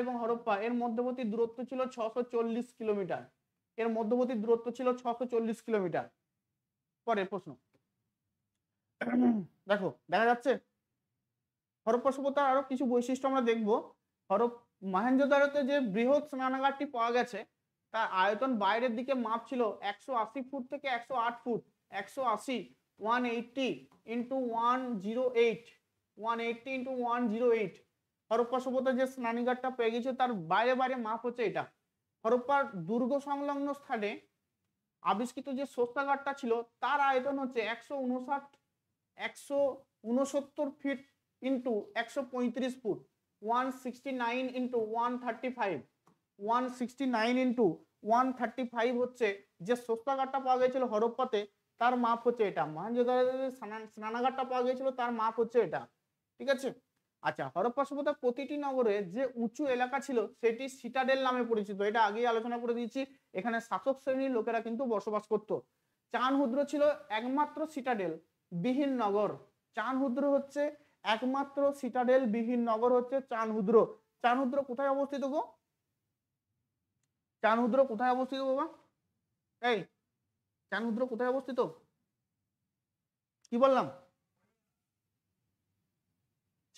A: এবং হরপ্পা এর মধ্যবর্তী দূরত্ব ছিল 640 কিলোমিটার। এর মধ্যবর্তী দূরত্ব ছিল 640 কিলোমিটার। পরের প্রশ্ন দেখো, দেখা যাচ্ছে হরপ্পা সভ্যতার আরো কিছু বৈশিষ্ট্য আমরা দেখব। মহেঞ্জোদারোতে যে বৃহৎ স্নানাগারটি পাওয়া গেছে তার আয়তন বাইরের দিকে মাপ ছিল 180 ফুট থেকে 108 ফুট। 180 180 ইন্টু 108 হরপ্পা সভ্যতার যে স্নানাগারটা পেয়ে গেছে তার বাইরে বাইরে মাপ হচ্ছে এটা। হরপ্পার দুর্গ সংলগ্ন স্থানে আবিষ্কৃত যে শৌচাগারটা ছিল তার আয়তন হচ্ছে 169 fit into 135 foot. 169 into 135 169 into 135 হচ্ছে যে শৌচাগারটা পাওয়া গেছিল হরপ্পাতে, তার মাপ হচ্ছে এটা। মহেঞ্জোদারোতে স্নানাগারটা পাওয়া গেছিল তার মাপ হচ্ছে এটা। ঠিক আছে। আচ্ছা, হরপ্পা সভ্যতার প্রতিটি নগরে যে উঁচু এলাকা ছিল সেটি সিটাডেল নামে পরিচিত। এটা আগেই আলোচনা করে দিয়েছি। এখানে শাসক শ্রেণীর লোকেরা কিন্তু বসবাস করত। চানহুদ্র ছিল একমাত্র সিটাডেল বিহীন নগর। চানহুদ্র হচ্ছে একমাত্র সিটাডেল বিহীন নগর হচ্ছে চানহুদ্র। চানহুদ্র কোথায় অবস্থিত গো? চানহুদ্র কোথায় অবস্থিত বাবা? এই চানহুদ্র কোথায় অবস্থিত? কি বললাম?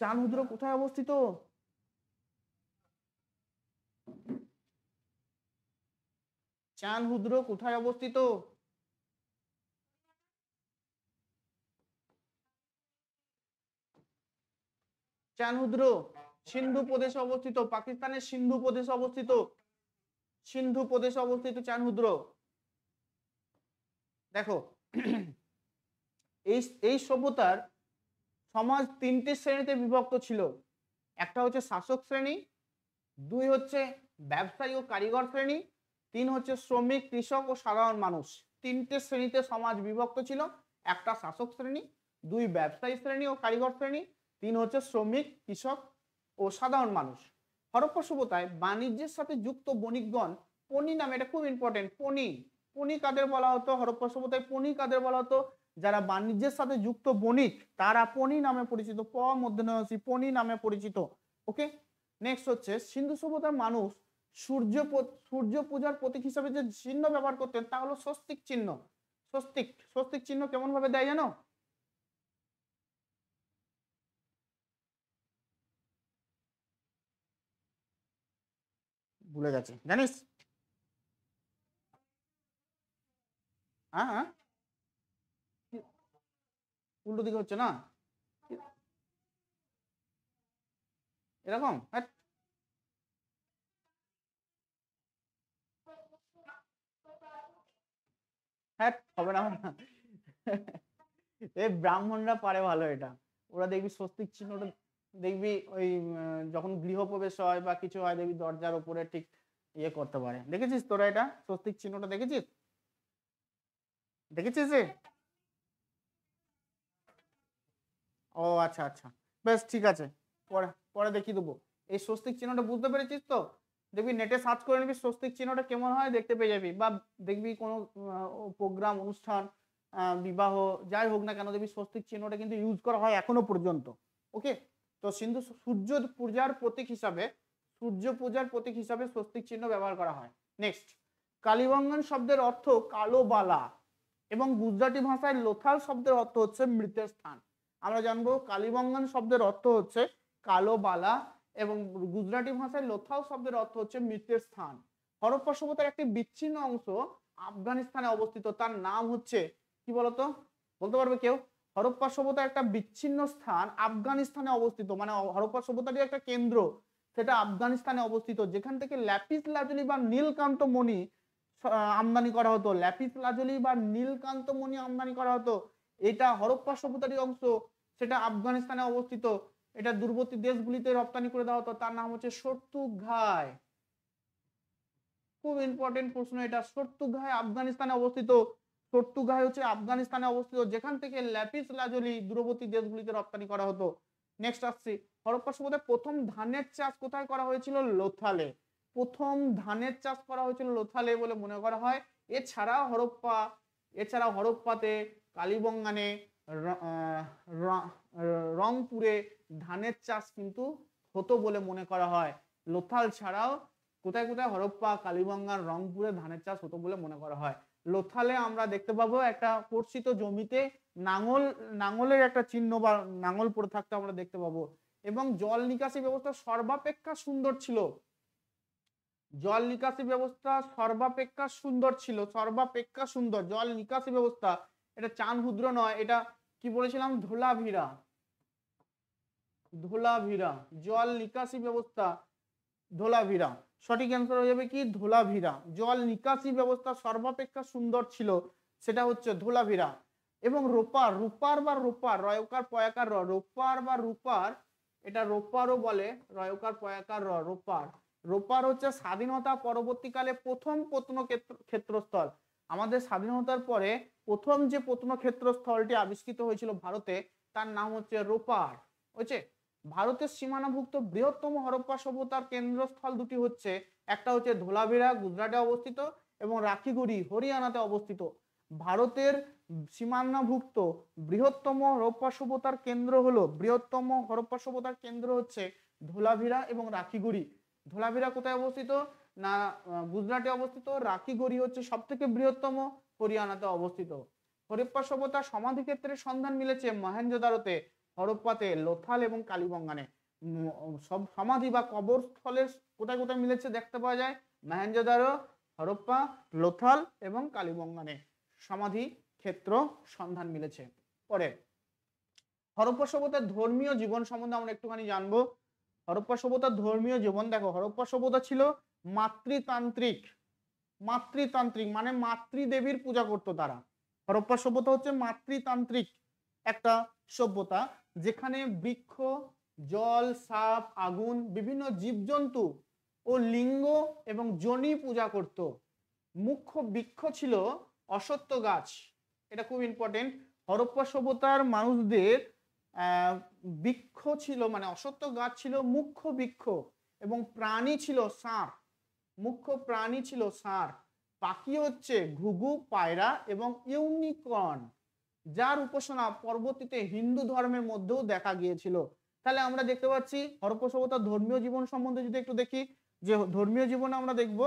A: চানহুদ্র কোথায় অবস্থিত? চানহুদ্র কোথায় অবস্থিত? চানহুদ্র সিন্ধু প্রদেশে অবস্থিত, পাকিস্তানের সিন্ধু প্রদেশে অবস্থিত। সিন্ধু প্রদেশে অবস্থিত চানহুদ্র। দেখো এই সভ্যতার সমাজ তিনটি শ্রেণীতে বিভক্ত ছিল। একটা হচ্ছে শাসক শ্রেণী, দুই হচ্ছে ব্যবসায়ী ও কারিগর শ্রেণী, তিন হচ্ছে শ্রমিক, কৃষক ও সাধারণ মানুষ। তিনটে শ্রেণীতে সমাজ বিভক্ত ছিল। একটা শাসক শ্রেণী, দুই ব্যবসায়ী শ্রেণী ও কারিগর শ্রেণী, তিন হচ্ছে শ্রমিক, কৃষক ও সাধারণ মানুষ। হরপ্পা সভ্যতায় বাণিজ্যের সাথে যুক্ত বণিকগণ পণি নামে, এটা খুব ইম্পর্টেন্ট, পণি কাদের বলা হতো? হরপ্পা সভ্যতায় পণি কাদের বলা হতো? যারা বাণিজ্যের সাথে যুক্ত বণিক তারা পণি নামে পরিচিত। পণি নামে পরিচিত। ওকে, নেক্সট হচ্ছে সিন্ধু সভ্যতার মানুষ সূর্য পূজার প্রতীক হিসাবে যে চিহ্ন ব্যবহার করতেন তা হলো স্বস্তিক চিহ্ন। স্বস্তিক চিহ্ন কেমন ভাবে দেয় জানো? ভুলে গেছে, জানিস? হ্যাঁ, উল্টো দিকে হচ্ছে না? এরকম হ্যাঁ হবে না এই ব্রাহ্মণরা পারে ভালো এটা। ওরা দেখবি স্বস্তিক চিহ্নটা দেখবি ওই যখন গৃহপ্রবেশ হয় বা কিছু হয় দেখবি দরজার উপরে ঠিক ইয়ে করতে পারে। দেখেছিস তোরা এটা স্বস্তিক চিহ্নটা দেখেছিস? দেখেছিস রে? ও আচ্ছা আচ্ছা, বেশ ঠিক আছে, পরে পরে দেখিয়ে দেবো। এই স্বস্তিক চিহ্নটা বুঝতে পেরেছিস তো? দেখবি নেটে সার্চ করে নিবি স্বস্তিক চিহ্নটা কেমন হয় দেখতে পেয়ে যাবি। বা দেখবি কোনো প্রোগ্রাম অনুষ্ঠান বিবাহ যাই হোক না কেন দেখবি স্বস্তিক চিহ্নটা কিন্তু ইউজ করা হয় এখনো পর্যন্ত। ওকে, তো সিন্ধু সূর্য পূজার প্রতীক হিসাবে, সূর্য পূজার প্রতীক হিসাবে স্বস্তিক চিহ্ন ব্যবহার করা হয়। নেক্সট, কালীবঙ্গন শব্দের অর্থ কালো বালা এবং গুজরাটি ভাষায় লোথাল শব্দের অর্থ হচ্ছে মৃতের স্থান। আমরা জানবো কালীবঙ্গন শব্দের অর্থ হচ্ছে কালো বালা এবং গুজরাটি ভাষায় লোথাল শব্দের অর্থ হচ্ছে মৃতের স্থান। হরপ্পা সভ্যতার একটি বিচ্ছিন্ন অংশ আফগানিস্তানে অবস্থিত, তার নাম হচ্ছে কি বলতো, বলতে পারবে কেউ? হরপ্পা সভ্যতার একটা বিচ্ছিন্ন স্থান আফগানিস্তানে অবস্থিত, মানে হরপ্পা সভ্যতারই একটা কেন্দ্র, সেটা আফগানিস্তানে অবস্থিত, যেখান থেকে ল্যাপিস লাজুলি বা নীলকান্ত মণি আমদানি করা হতো। ল্যাপিস লাজুলি বা নীলকান্ত মণি আমদানি করা হতো। এটা হরপ্পা সভ্যতারই অংশ, সেটা আফগানিস্তানে অবস্থিত। এটা দূরবর্তী দেশগুলিতে রপ্তানি করে দেওয়া হতো। তার নাম হচ্ছে সর্তুঘাই। খুব ইম্পর্টেন্ট প্রশ্ন এটা। সর্তুঘাই আফগানিস্তানে অবস্থিত। সর্তুঘাই হচ্ছে আফগানিস্তানে অবস্থিত, যেখান থেকে ল্যাপিস লাজুলি দূরবর্তী দেশগুলিতে রপ্তানি করা হতো। নেক্সট আসছি, হরপ্পা সভ্যতায় প্রথম ধানের চাষ কোথায় করা হয়েছিল? লোথালে। প্রথম ধানের চাষ করা হয়েছিল লোথালে বলে মনে করা হয়। এছাড়া হরপ্পাতে, কালীবঙ্গানে, রংপুরে ধানের চাষ কিন্তু হতো বলে মনে করা হয়। লোথাল ছাড়াও কোথায় কোথায় হরপ্পা, কালীবঙ্গার, রংপুরে ধানের চাষ হতো বলে মনে করা হয়। লোথালে আমরা দেখতে পাবো একটা কর্ষিত জমিতে নাঙলের একটা চিহ্ন বা নাঙল পড়ে থাকতে আমরা দেখতে পাবো। এবং জল নিকাশি ব্যবস্থা সর্বাপেক্ষা সুন্দর ছিল। জল নিকাশি ব্যবস্থা সর্বাপেক্ষা সুন্দর ছিল, সর্বাপেক্ষা সুন্দর জল নিকাশি ব্যবস্থা। এটা চানহুদ্র নয়, এটা কি বলেছিলাম? ধোলাভিরা। ধোলাভিরা জল নিকাশি ব্যবস্থা, ধোলাভিরা সঠিক অ্যান্সার হয়ে যাবে কি? ধোলাভিরা। জল নিকাশি ব্যবস্থা সর্বাপেক্ষা সুন্দর ছিল, সেটা হচ্ছে ধোলাভিরা। এবং রোপার, রূপার বা রোপার, রয়কার পয়াকার র, রোপার বা রূপার, এটা রোপারও বলে, রয়কার পয়াকার র, রোপার। রোপার হচ্ছে স্বাধীনতা পরবর্তীকালে প্রথম প্রত্নক্ষেত্রস্থল। আমাদের স্বাধীনতার পরে প্রথম যে প্রত্নক্ষেত্রস্থলটি আবিষ্কৃত হয়েছিল ভারতে, তার নাম হচ্ছে রোপার। হয়েছে। ভারতের সীমানাভুক্ত বৃহত্তম হরপ্পা সভ্যতার কেন্দ্রস্থল দুটি হচ্ছে, একটা হচ্ছে ধোলাভিরা গুজরাটে অবস্থিত এবং রাখিগুড়ি হরিয়ানাতে অবস্থিত। ভারতের সীমানাভুক্ত বৃহত্তম হরপ্পা সভ্যতার কেন্দ্র হলো, বৃহত্তম হরপ্পা সভ্যতার কেন্দ্র হচ্ছে ধোলাভিরা এবং রাখিগুড়ি। ধোলাভিরা কোথায় অবস্থিত? না গুজরাটে অবস্থিত। রাখিগুড়ি হচ্ছে সব থেকে বৃহত্তম, হরিয়ানাতে অবস্থিত। হরপ্পা সভ্যতার সমাধি ক্ষেত্রের সন্ধান মিলেছে মহেঞ্জোদারোতে, হরপ্পাতে, লোথাল এবং কালীবঙ্গানে। সব সমাধি বা কবর স্থলের কোথায় কোথায় মিলেছে দেখতে পাওয়া যায়? মহেঞ্জোদারো, হরপ্পা, লোথাল এবং কালীবঙ্গানে সমাধি ক্ষেত্র সন্ধান মিলেছে। পরে হরপ্পা সভ্যতার ধর্মীয় জীবন সম্বন্ধে আমরা একটুখানি জানবো। হরপ্পা সভ্যতার ধর্মীয় জীবন, দেখো হরপ্পা সভ্যতা ছিল মাতৃতান্ত্রিক। মাতৃতান্ত্রিক মানে মাতৃদেবীর পূজা করতো তারা। হরপ্পা সভ্যতা হচ্ছে মাতৃতান্ত্রিক একটা সভ্যতা, যেখানে বৃক্ষ, জল, সাপ, আগুন, বিভিন্ন জীবজন্তু ও লিঙ্গ এবং যোনি পূজা করত। মুখ্য বৃক্ষ ছিল অশ্বত্থ গাছ। এটা খুব ইম্পর্টেন্ট। হরপ্পা সভ্যতার মানুষদের বৃক্ষ ছিল, মানে অশ্বত্থ গাছ ছিল মুখ্য বৃক্ষ, এবং প্রাণী ছিল ষাঁড়। মুখ্য প্রাণী ছিল ষাঁড়। পাখি হচ্ছে ঘুঘু, পায়রা এবং ইউনিকর্ন, যার উপাসনা পরবর্তীতে হিন্দু ধর্মের মধ্যেও দেখা গিয়েছিল। তাহলে আমরা দেখতে পাচ্ছি হরপ্পা সভ্যতার ধর্মীয় জীবন সম্বন্ধে যদি একটু দেখি, যে ধর্মীয় জীবনে আমরা দেখব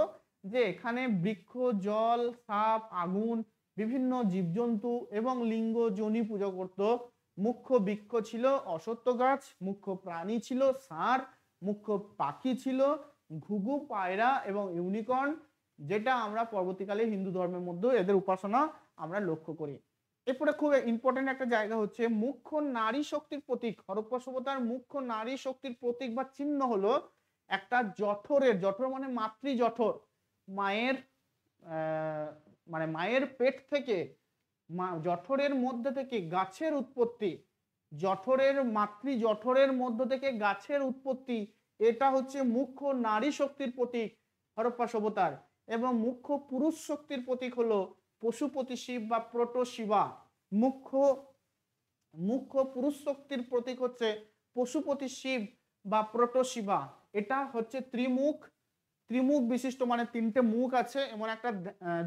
A: যে এখানে বৃক্ষ, জল, সাপ, আগুন, বিভিন্ন জীবজন্তু এবং লিঙ্গ যোনি পূজা করত। মুখ্য বৃক্ষ ছিল অশ্বত্থ গাছ, মুখ্য প্রাণী ছিল ষাঁড়, মুখ্য পাখি ছিল ঘুঘু, পায়রা এবং ইউনিকর্ন, যেটা আমরা পরবর্তীকালে হিন্দু ধর্মের মধ্যে এদের উপাসনা আমরা লক্ষ্য করি। এরপরে খুব ইম্পর্টেন্ট একটা জায়গা হচ্ছে মুখ্য নারী শক্তির প্রতীক। হরপ্পা সভ্যতার মুখ্য নারী শক্তির প্রতীক বা চিহ্ন হলো একটা জঠরের, জঠর মানে মাতৃ জঠর, মায়ের মানে মায়ের পেট থেকে, জঠরের মধ্যে থেকে গাছের উৎপত্তি, জঠরের মাতৃ জঠরের মধ্য থেকে গাছের উৎপত্তি, এটা হচ্ছে মুখ্য নারী শক্তির প্রতীক হরপ্পা সভ্যতার। এবং মুখ্য পুরুষ শক্তির প্রতীক হলো পশুপতি শিব বা প্রোটো শিবা। মুখ্য মুখ্য পুরুষ শক্তির প্রতীক হচ্ছে পশুপতি শিব বা প্রোটো শিবা। এটা হচ্ছে ত্রিমুখ, ত্রিমুখ বিশিষ্ট, মানে তিনটে মুখ আছে, এমন একটা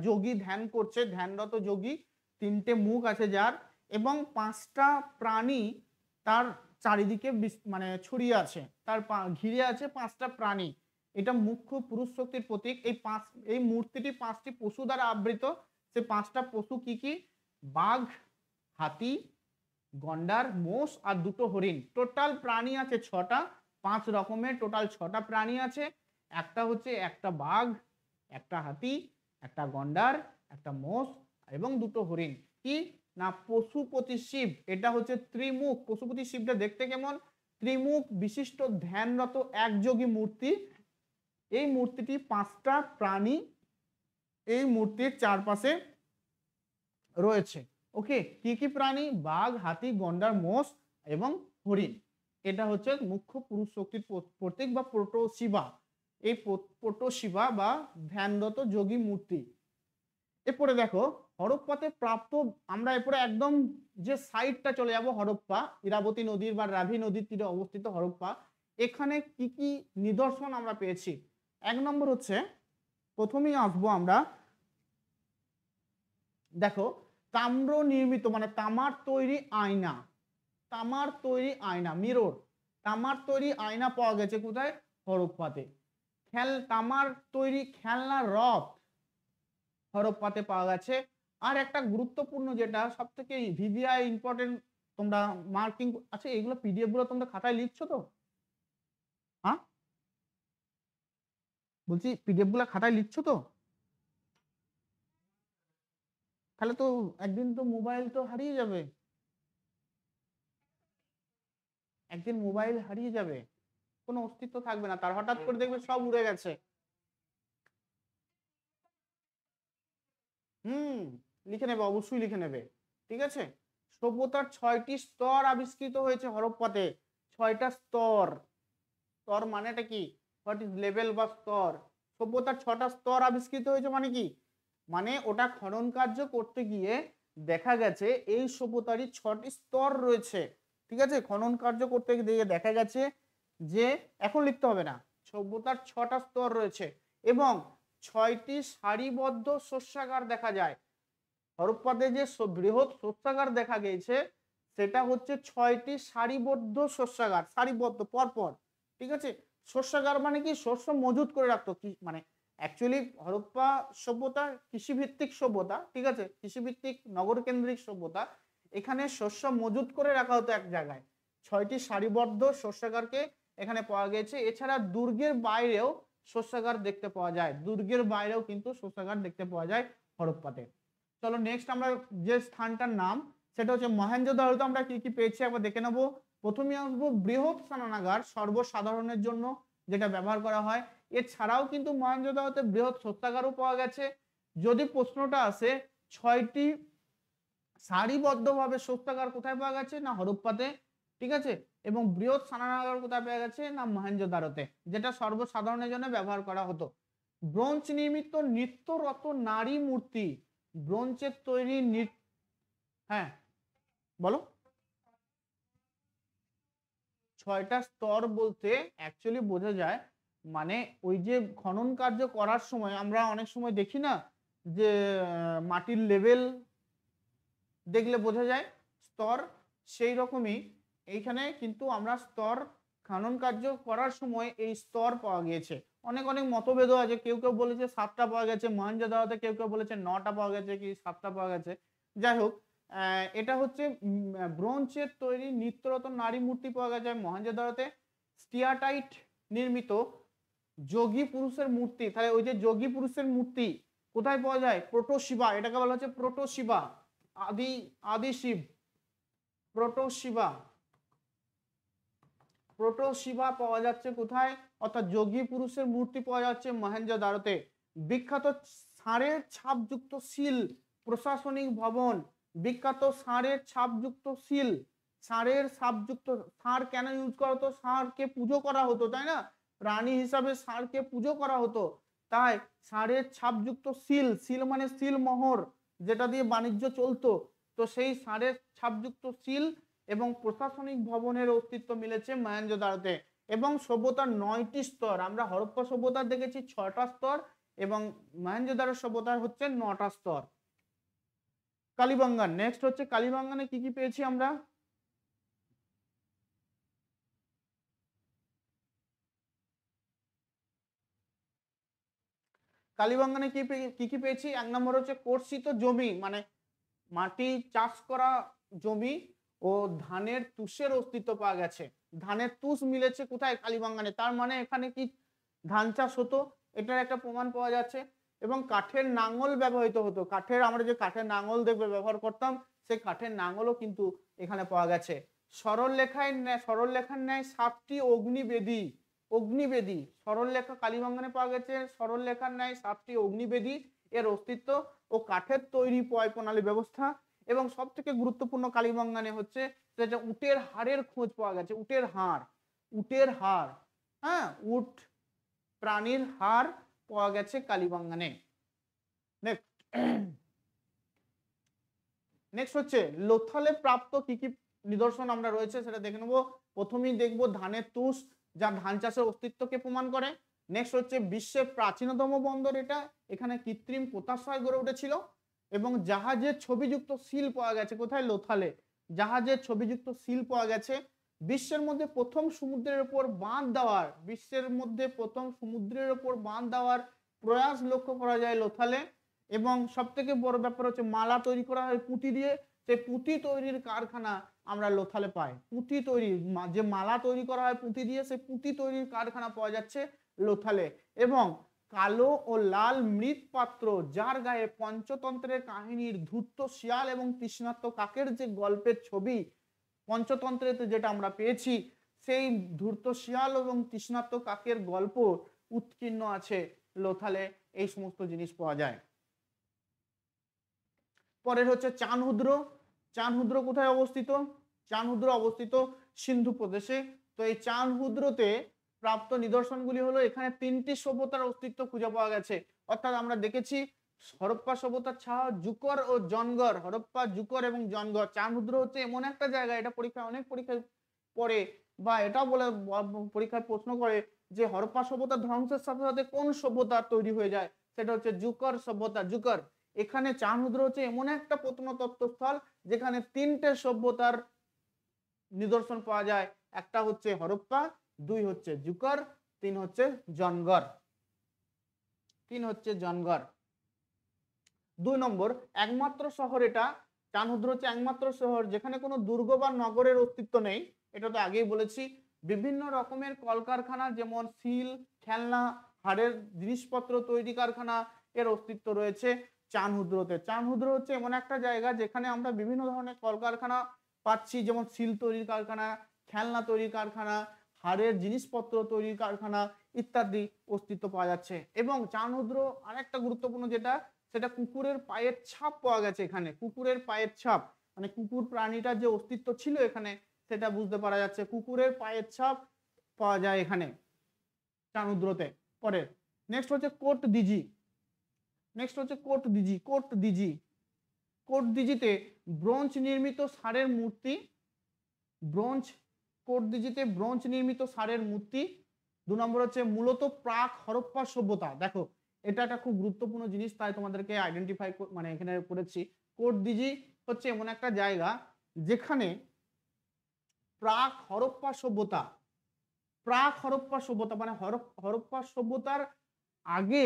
A: যোগী ধ্যান করছে, ধ্যানরত যোগী, তিনটে মুখ আছে যার, এবং পাঁচটা প্রাণী তার চারিদিকে মানে ছড়িয়ে আছে, তার ঘিরে আছে পাঁচটা প্রাণী। এটা মুখ্য পুরুষ শক্তির প্রতীক। এই মূর্তিটি পাঁচটি পশু দ্বারা আবৃত। সে পাঁচটা পশু কি কি? বাঘ, হাতি, গন্ডার, মোষ আর দুটো হরিণ। টোটাল প্রাণী আছে ছটা, 5 রকমের টোটাল 6টা প্রাণী আছে। একটা হচ্ছে একটা বাঘ, একটা হাতি, একটা গন্ডার, একটা মোষ এবং দুটো হরিণ। কি না? পশুপতি শিব। এটা হচ্ছে ত্রিমুখ। পশুপতি শিবটা দেখতে কেমন? ত্রিমুখ বিশিষ্ট ধ্যানরত একযোগী মূর্তি। এই মূর্তিটি 5টা প্রাণী এই মূর্তির চারপাশে রয়েছে। ওকে, কি কি প্রাণী? বাঘ, হাতি, গন্ডার, মোষ এবং হরিণ। এটা হচ্ছে মুখ্য পুরুষ শক্তির প্রতীক বা প্রোটো শিবা। এই প্রোটো শিবা বা ধ্যানরত যোগী মূর্তি। এরপরে দেখো হরপ্পাতে প্রাপ্ত, আমরা এরপরে একদম যে সাইটটা চলে যাব হরপ্পা, ইরাবতী নদীর বা রাভি নদীর তীরে অবস্থিত হরপ্পা। এখানে কি কি নিদর্শন আমরা পেয়েছি? 1 নম্বর হচ্ছে, প্রথমেই আসবো আমরা, দেখো তাম্র নির্মিত মানে তামার তৈরি আয়না, তামার তৈরি আয়না, মিরর, তামার তৈরি আয়না পাওয়া গেছে কোথায়? হরপ্পাতে। তামার তৈরি খেলনা রথ হরপ্পাতে পাওয়া গেছে। আর একটা গুরুত্বপূর্ণ যেটা সব থেকে ভিভিআই ইম্পর্টেন্ট, তোমরা মার্কিং, আচ্ছা এইগুলো পিডিএফ গুলো তোমরা খাতায় লিখছো তো? হ্যাঁ বলছি পিডিএফ গুলো খাতায় লিখছো তো? তাহলে তো একদিন তো মোবাইল তো হারিয়ে যাবে, একদিন মোবাইল হারিয়ে যাবে, কোনো অস্তিত্ব থাকবে না তার, হঠাৎ করে দেখবে সব উড়ে গেছে। লিখে নেবে, অবশ্যই লিখে নেবে, ঠিক আছে। সভ্যতার 6টি স্তর আবিষ্কৃত হয়েছে হরপ্পাতে। 6টা স্তর। স্তর মানেটা কি? হোয়াট ইজ লেভেল বা স্তর? সভ্যতার 6টা স্তর আবিষ্কৃত হয়েছে মানে কি? মানে ওটা খনন কার্য করতে গিয়ে দেখা গেছে এই সভ্যতারই 6টি স্তর রয়েছে, ঠিক আছে। খনন কার্য করতে গিয়ে দেখা গেছে যে, এখন লিখতে হবে না, সভ্যতার 6টা স্তর রয়েছে এবং 6টি সারিবদ্ধ শস্যাগার দেখা যায়। হরপ্পাতে যে বৃহৎ শস্যাগার দেখা গেছে সেটা হচ্ছে 6টি সারিবদ্ধ শস্যাগার, সারিবদ্ধ পরপর, ঠিক আছে। শস্যাগার মানে কি? শস্য মজুত করে রাখতো, কি মানে অ্যাকচুয়ালি হরপ্পা সভ্যতা কৃষিভিত্তিক সভ্যতা, ঠিক আছে, কৃষিভিত্তিক নগর কেন্দ্রিক সভ্যতা। এখানে শস্য মজুত করে রাখা হতো এক জায়গায়। 6টি সারিবদ্ধ শস্যাগারকে এখানে পাওয়া গেছে। এছাড়া দুর্গের বাইরেও শস্যাগার দেখতে পাওয়া যায়, দুর্গের বাইরেও কিন্তু শস্যাগার দেখতে পাওয়া যায় হরপ্পাতে। চলো নেক্সট আমরা যে স্থানটার নাম, সেটা হচ্ছে মহেঞ্জোদারোতে আমরা কি কি পেয়েছি একবার দেখে নেবো। প্রথমে আসবো বৃহৎ স্নানাগার, সর্বসাধারণের জন্য যেটা ব্যবহার করা হয়। এছাড়াও কিন্তু মহেঞ্জোদারোতে বৃহৎ শস্যাগারও পাওয়া গেছে। যদি প্রশ্নটা আসে 6টি সারিবদ্ধভাবে শস্যাগার কোথায় পাওয়া গেছে? না হরপ্পাতে, ঠিক আছে। এবং বৃহৎ স্নানাগার কোথায় পাওয়া গেছে? না মহেঞ্জোদারোতে, যেটা সর্বসাধারণের জন্য ব্যবহার করা হতো। ব্রোঞ্জ নির্মিত নিত্যরত নারী মূর্তি, ব্রোঞ্জের তৈরি, হ্যাঁ বলো। 6টা স্তর বলতে অ্যাকচুয়ালি বোঝা যায় মানে ওই যে খনন কার্য করার সময় আমরা অনেক সময় দেখি না যে মাটির লেভেল দেখলে বোঝা যায় স্তর, সেই রকমই এইখানে কিন্তু আমরা স্তর খনন কার্য করার সময় এই স্তর পাওয়া গিয়েছে। অনেক অনেক মতভেদও আছে, কেউ কেউ বলেছে 7টা পাওয়া গেছে মহেঞ্জোদারোতে, কেউ কেউ বলেছে 9টা পাওয়া গেছে কি 7টা পাওয়া গেছে। যাই হোক, এটা হচ্ছে ব্রোঞ্জের তৈরি নিত্যরতন নারী মূর্তি পাওয়া গেছে মহেঞ্জোদারোতে। স্টিয়াটাইট নির্মিত যোগী পুরুষের মূর্তি, তাহলে ওই যে যোগী পুরুষের মূর্তি কোথায় পাওয়া যায়? প্রোটো শিবা, এটাকে বলা হচ্ছে প্রোটো শিবা। আদি আদি শিব, প্রোটোশিবা, প্রোটোশিবা পাওয়া যাচ্ছে কোথায়? অর্থাৎ যোগী পুরুষের মূর্তি পাওয়া যাচ্ছে মহেঞ্জোদারোতে। বিখ্যাত ষাঁড়ের ছাপযুক্ত শিল, প্রশাসনিক ভবন, বিখ্যাত ষাঁড়ের ছাপযুক্ত শিল, ষাঁড়ের ছাপযুক্ত, ষাঁড় কেন ইউজ করা হতো? ষাঁড়কে পুজো করা হতো, তাই না? প্রাণী হিসাবে ষাঁড়কে পুজো করা হতো, তাই ষাঁড়ের ছাপযুক্ত শিল, শিল মানে শিলমোহর, যেটা দিয়ে বাণিজ্য চলতো, তো সেই ষাঁড়ের ছাপযুক্ত শিল এবং প্রশাসনিক ভবনের অস্তিত্ব মিলেছে মহেঞ্জোদারোতে। এবং সভ্যতার 9টি স্তর, আমরা হরপ্পা সভ্যতার দেখেছি 6টা স্তর এবং মহেঞ্জোদারো সভ্যতার হচ্ছে 9টা স্তর। কালীবাঙ্গান, নেক্সট হচ্ছে কালীবাঙ্গানে কি কি পেয়েছি আমরা? কালীবাঙ্গানে কি কি পেয়েছি? এক নম্বর হচ্ছে কর্ষিত জমি, মানে মাটি চাষ করা জমি ও ধানের তুষের অস্তিত্ব পাওয়া গেছে। ধানের তুষ মিলেছে কোথায়? কালীবাঙ্গানে, তার মানে এখানে কি ধান চাষ হতো, এটার একটা প্রমাণ পাওয়া যাচ্ছে। এবং কাঠের নাঙল ব্যবহৃত হতো, কাঠের, আমরা যে কাঠের নাঙল দেখবে ব্যবহার করতাম, সেই কাঠের নাঙলও কিন্তু এখানে পাওয়া গেছে। সরল লেখার ন্যায় 7টি অগ্নিবেদী, অগ্নিবেদী সরল লেখা কালীবাঙ্গানে পাওয়া গেছে, সরল লেখার ন্যায় 7টি অগ্নিবেদী এর অস্তিত্ব ও কাঠের তৈরি পয় প্রণালী ব্যবস্থা। এবং সব থেকে গুরুত্বপূর্ণ কালীবাঙ্গানে হচ্ছে যেটা উটের হাড়ের খোঁজ পাওয়া গেছে, উটের হাড়, উটের হাড়, হ্যাঁ, উট প্রাণীর হাড় পাওয়া গেছে কালীবাঙ্গানে। নেক্সট হচ্ছে লোথালে প্রাপ্ত কি কি নিদর্শন আমরা রয়েছে সেটা দেখে নেবো। প্রথমেই দেখবো ধানের তুষ, যা ধান চাষের অস্তিত্বকে প্রমাণ করে। নেক্সট হচ্ছে বিশ্বের প্রাচীনতম বন্দর এটা, এখানে কৃত্রিম পোতাশ্রয় গড়ে উঠেছিল। এবং জাহাজের ছবিযুক্ত সিল পাওয়া গেছে কোথায়? লোথালে, জাহাজের ছবিযুক্ত সিল পাওয়া গেছে। বিশ্বের মধ্যে প্রথম সমুদ্রের উপর বাঁধ দেওয়ার, বিশ্বের মধ্যে প্রথম সমুদ্রের উপর বাঁধ দেওয়ার প্রয়াস লক্ষ্য করা যায় লোথালে। এবং সব থেকে বড় ব্যাপার হচ্ছে মালা তৈরি করা হয় পুঁতি দিয়ে, সেই পুঁতি তৈরির কারখানা আমরা লোথালে পাই। পুঁতি তৈরি, যে মালা তৈরি করা হয় পুঁতি দিয়ে, সেই পুঁতি তৈরির কারখানা পাওয়া যাচ্ছে লোথালে। এবং কালো ও লাল মৃৎপাত্র, যার গায়ে পঞ্চতন্ত্রের কাহিনীর ধূর্ত শিয়াল এবং তৃষ্ণার্ত কাকের যে গল্পের ছবি পঞ্চতন্ত্রেতে যেটা আমরা পেয়েছি, সেই ধূর্ত শিয়াল এবং তৃষ্ণার্ত কাকের গল্প উৎকীর্ণ আছে লোথালে। এই সমস্ত জিনিস পাওয়া যায়। পরের হচ্ছে চানহুদ্র। চানহুদ্র কোথায় অবস্থিত? চানহুদ্র অবস্থিত সিন্ধু প্রদেশে। তো এই চানহুদ্রতে প্রাপ্ত নিদর্শনগুলি হলো, এখানে 3টি সভ্যতার অস্তিত্ব খুঁজে পাওয়া গেছে। অর্থাৎ আমরা দেখেছি হরপ্পা সভ্যতার ছাড়াও জুকর ও জনগড়, হরপ্পা, জুকর এবং জনগড়। চানহুদ্র হচ্ছে এমন একটা জায়গা, এটা পরীক্ষায় অনেক পরীক্ষায় পড়ে, বা এটাও বলে পরীক্ষায় প্রশ্ন করে যে হরপ্পা সভ্যতার ধ্বংসের সাথে সাথে কোন সভ্যতা তৈরি হয়ে যায়, সেটা হচ্ছে জুকর সভ্যতা, জুকর। এখানে চানহুদ্র হচ্ছে এমন একটা প্রত্নতত্ত্বস্থল যেখানে 3টে সভ্যতার নিদর্শন পাওয়া যায়। একটা হচ্ছে হরপ্পা, 2 হচ্ছে জুকর, 3 হচ্ছে জনগড়, 3 হচ্ছে জনগড়। 2 নম্বর একমাত্র শহর এটা, চানহুদ্র হচ্ছে একমাত্র শহর যেখানে কোনো দুর্গ বা নগরের অস্তিত্ব নেই। এটা তো আগেই বলেছি। বিভিন্ন রকমের কলকারখানা, যেমন সিল, খেলনা, হাড়ের জিনিসপত্র তৈরি কারখানা এর অস্তিত্ব রয়েছে চানহুদ্রতে। চানহুদ্র হচ্ছে এমন একটা জায়গা যেখানে আমরা বিভিন্ন ধরনের কলকারখানা পাচ্ছি, যেমন সিল তৈরির কারখানা, খেলনা তৈরির কারখানা, হাড়ের জিনিসপত্র তৈরির কারখানা ইত্যাদি অস্তিত্ব পাওয়া যাচ্ছে। এবং চানহুদ্র আরেকটা গুরুত্বপূর্ণ যেটা, সেটা কুকুরের পায়ের ছাপ পাওয়া গেছে এখানে। কুকুরের পায়ের ছাপ মানে কুকুর প্রাণীটার যে অস্তিত্ব ছিল এখানে, সেটা বুঝতে পারা যাচ্ছে। কুকুরের পায়ের ছাপ পাওয়া যায় এখানে চানহুদ্রতে। পরে নেক্সট হচ্ছে কোট দিজি। নেক্সট হচ্ছে coat Diji. Coat Diji, coat দিজিতে bronze নির্মিত ষাঁড়ের মূর্তি, ব্রোঞ্জ, কোট দিজিতে ব্রোঞ্জ নির্মিত ষাঁড়ের মূর্তি। 2 নম্বর হচ্ছে মূলত প্রাক হরপ্পা সভ্যতা। দেখো এটা একটা খুব গুরুত্বপূর্ণ জিনিস, তাই তোমাদেরকে আইডেন্টিফাই মানে এখানে করেছি। কোট দিজি হচ্ছে এমন একটা জায়গা যেখানে প্রাক হরপ্পা সভ্যতা, প্রাক হরপ্পা সভ্যতা মানে হরপ্পা সভ্যতার আগে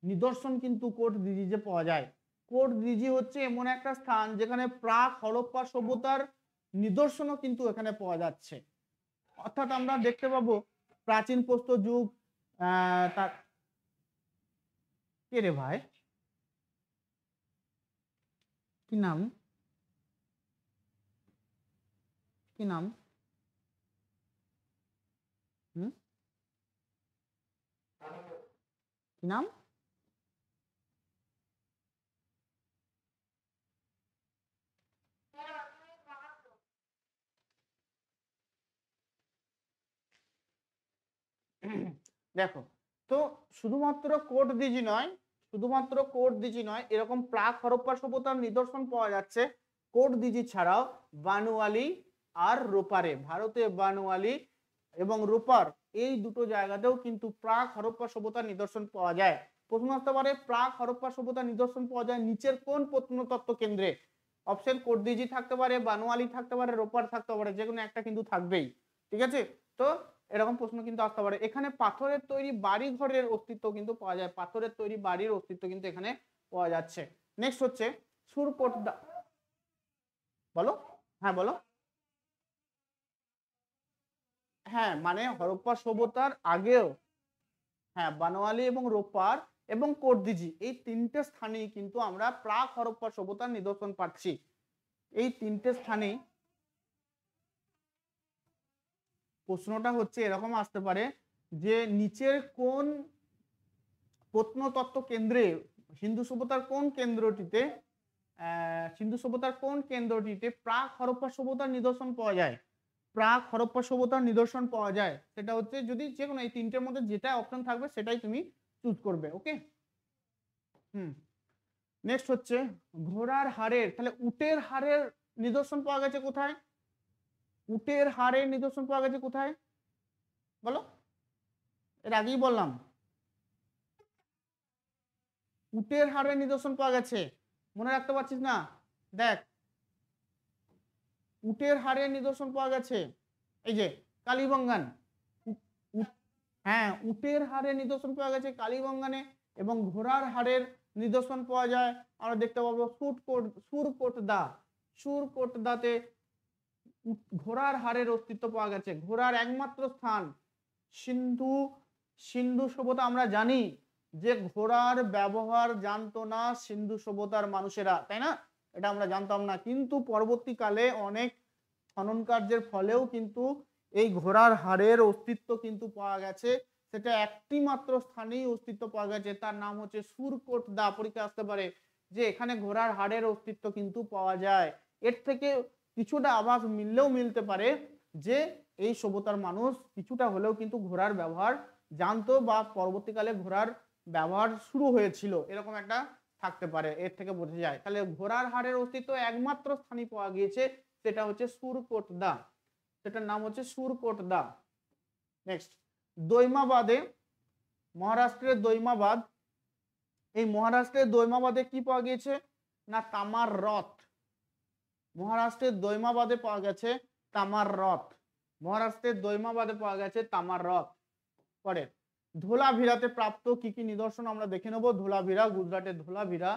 A: নিদর্শন কিন্তু কোট দিজিতে পাওয়া যায়। কোট দিজি হচ্ছে এমন একটা স্থান যেখানে প্রাক হরপ্পা সভ্যতার নিদর্শনও কিন্তু এখানে পাওয়া যাচ্ছে। অর্থাৎ আমরা দেখতে পাবো প্রাচীন প্রস্তর যুগ, তার কে রে ভাই, কি নাম, কি নাম? হুম, কি নাম? দেখো, তো শুধুমাত্র কোট দিজি নয়, শুধুমাত্র কোট দিজি নয়, এরকম প্রাক হরপ্পা সভ্যতার নিদর্শন পাওয়া যাচ্ছে কোট দিজি ছাড়াও বানুয়ালি আর রোপারে। ভারতে বানুয়ালি এবং রোপার এই দুটো জায়গাতেও কিন্তু প্রাক হরপ্পা সভ্যতার নিদর্শন পাওয়া যায়। প্রশ্ন আসতে পারে প্রাক হরপ্পা সভ্যতার নিদর্শন পাওয়া যায় নিচের কোন প্রত্নতত্ত্ব কেন্দ্রে? অপশন কোট দিজি থাকতে পারে, বানুয়ালি থাকতে পারে, রোপার থাকতে পারে, যে কোনো একটা কিন্তু থাকবেই। ঠিক আছে, তো এরকম প্রশ্ন কিন্তু আসতে পারে। এখানে পাথরের তৈরি বাড়ি ঘরের অস্তিত্ব কিন্তু পাওয়া যায়, পাথরের তৈরি বাড়ির অস্তিত্ব কিন্তু এখানে পাওয়া যাচ্ছে। নেক্সট হচ্ছে সুরকোট। বলো, হ্যাঁ বলো। হ্যাঁ, মানে হরপ্পা সভ্যতার আগেও, হ্যাঁ, বানোয়ালি এবং রোপার এবং কোটদিজি এই তিনটে স্থানেই কিন্তু আমরা প্রাক হরপ্পা সভ্যতার নিদর্শন পাচ্ছি। এই তিনটে স্থানেই প্রশ্নটা হচ্ছে এরকম আসতে পারে যে নিচের কোন প্রত্নতত্ত্ব কেন্দ্রে, সিন্ধু সভ্যতার কোন কেন্দ্রটিতে, সিন্ধু সভ্যতার কোন কেন্দ্রটিতে প্রাক হরপ্পা সভ্যতার নিদর্শন পাওয়া যায়? প্রাক হরপ্পা সভ্যতার নিদর্শন পাওয়া যায়, সেটা হচ্ছে যদি যে কোনো এই তিনটের মধ্যে যেটা অপশন থাকবে সেটাই তুমি চুজ করবে। ওকে, হুম। নেক্সট হচ্ছে ঘোড়ার হাড়ের, তাহলে উটের হাড়ের নিদর্শন পাওয়া গেছে কোথায়? উটের হাড়ের নিদর্শন পাওয়া গেছে কোথায় বলো? এর আগেই বললাম উটের হাড়ের নিদর্শন পাওয়া গেছে, মনে রাখতে পারছিস না? দেখ, উটের হাড়ের নিদর্শন পাওয়া গেছে এই যে কালীবঙ্গান। হ্যাঁ, উটের হাড়ের নিদর্শন পাওয়া গেছে কালীবঙ্গানে, এবং ঘোড়ার হাড়ের নিদর্শন পাওয়া যায় আমরা দেখতে পাবো সুরকোটদা। সুরকোটদাতে ঘোড়ার হাড়ের অস্তিত্ব পাওয়া গেছে। ঘোড়ার একমাত্র স্থান সিন্ধু, সিন্ধু সভ্যতা আমরা জানি যে ঘোড়ার ব্যবহার জানতো না সিন্ধু সভ্যতার মানুষেরা, তাই না? এটা আমরা জানতাম না, কিন্তু পরবর্তীকালে অনেক খনন কার্যের ফলেও কিন্তু এই ঘোড়ার হাড়ের অস্তিত্ব কিন্তু পাওয়া গেছে। সেটা একটি মাত্র স্থানেই অস্তিত্ব পাওয়া গেছে, তার নাম হচ্ছে সুরকোটদা। পরীক্ষা আসতে পারে যে এখানে ঘোড়ার হাড়ের অস্তিত্ব কিন্তু পাওয়া যায়। এর থেকে কিছুটা আভাস মিললেও মিলতে পারে যে এই সভ্যতার মানুষ কিছুটা হলেও কিন্তু ঘোড়ার ব্যবহার জানতো, বা পরবর্তীকালে ঘোড়ার ব্যবহার শুরু হয়েছিল, এরকম একটা থাকতে পারে। এর থেকে বোঝা যায় তাহলে ঘোড়ার হাড়ের অস্তিত্ব একমাত্র স্থানে পাওয়া গিয়েছে, সেটা হচ্ছে সুরকোটদা, সেটার নাম হচ্ছে সুরকোটদা। নেক্সট দৈমাবাদে, মহারাষ্ট্রের দৈমাবাদ, এই মহারাষ্ট্রের দৈমাবাদে কি পাওয়া গিয়েছে না তামার রথ। মহারাষ্ট্রের দৈমাবাদে পাওয়া গেছে তামার রথ, মহারাষ্ট্রের দৈমাবাদে পাওয়া গেছে তামার রথ। পরে ধোলাভিরাতে প্রাপ্ত কি কি নিদর্শন আমরা দেখে নেব। ধোলাভিরা, গুজরাটের ধোলাভিরা।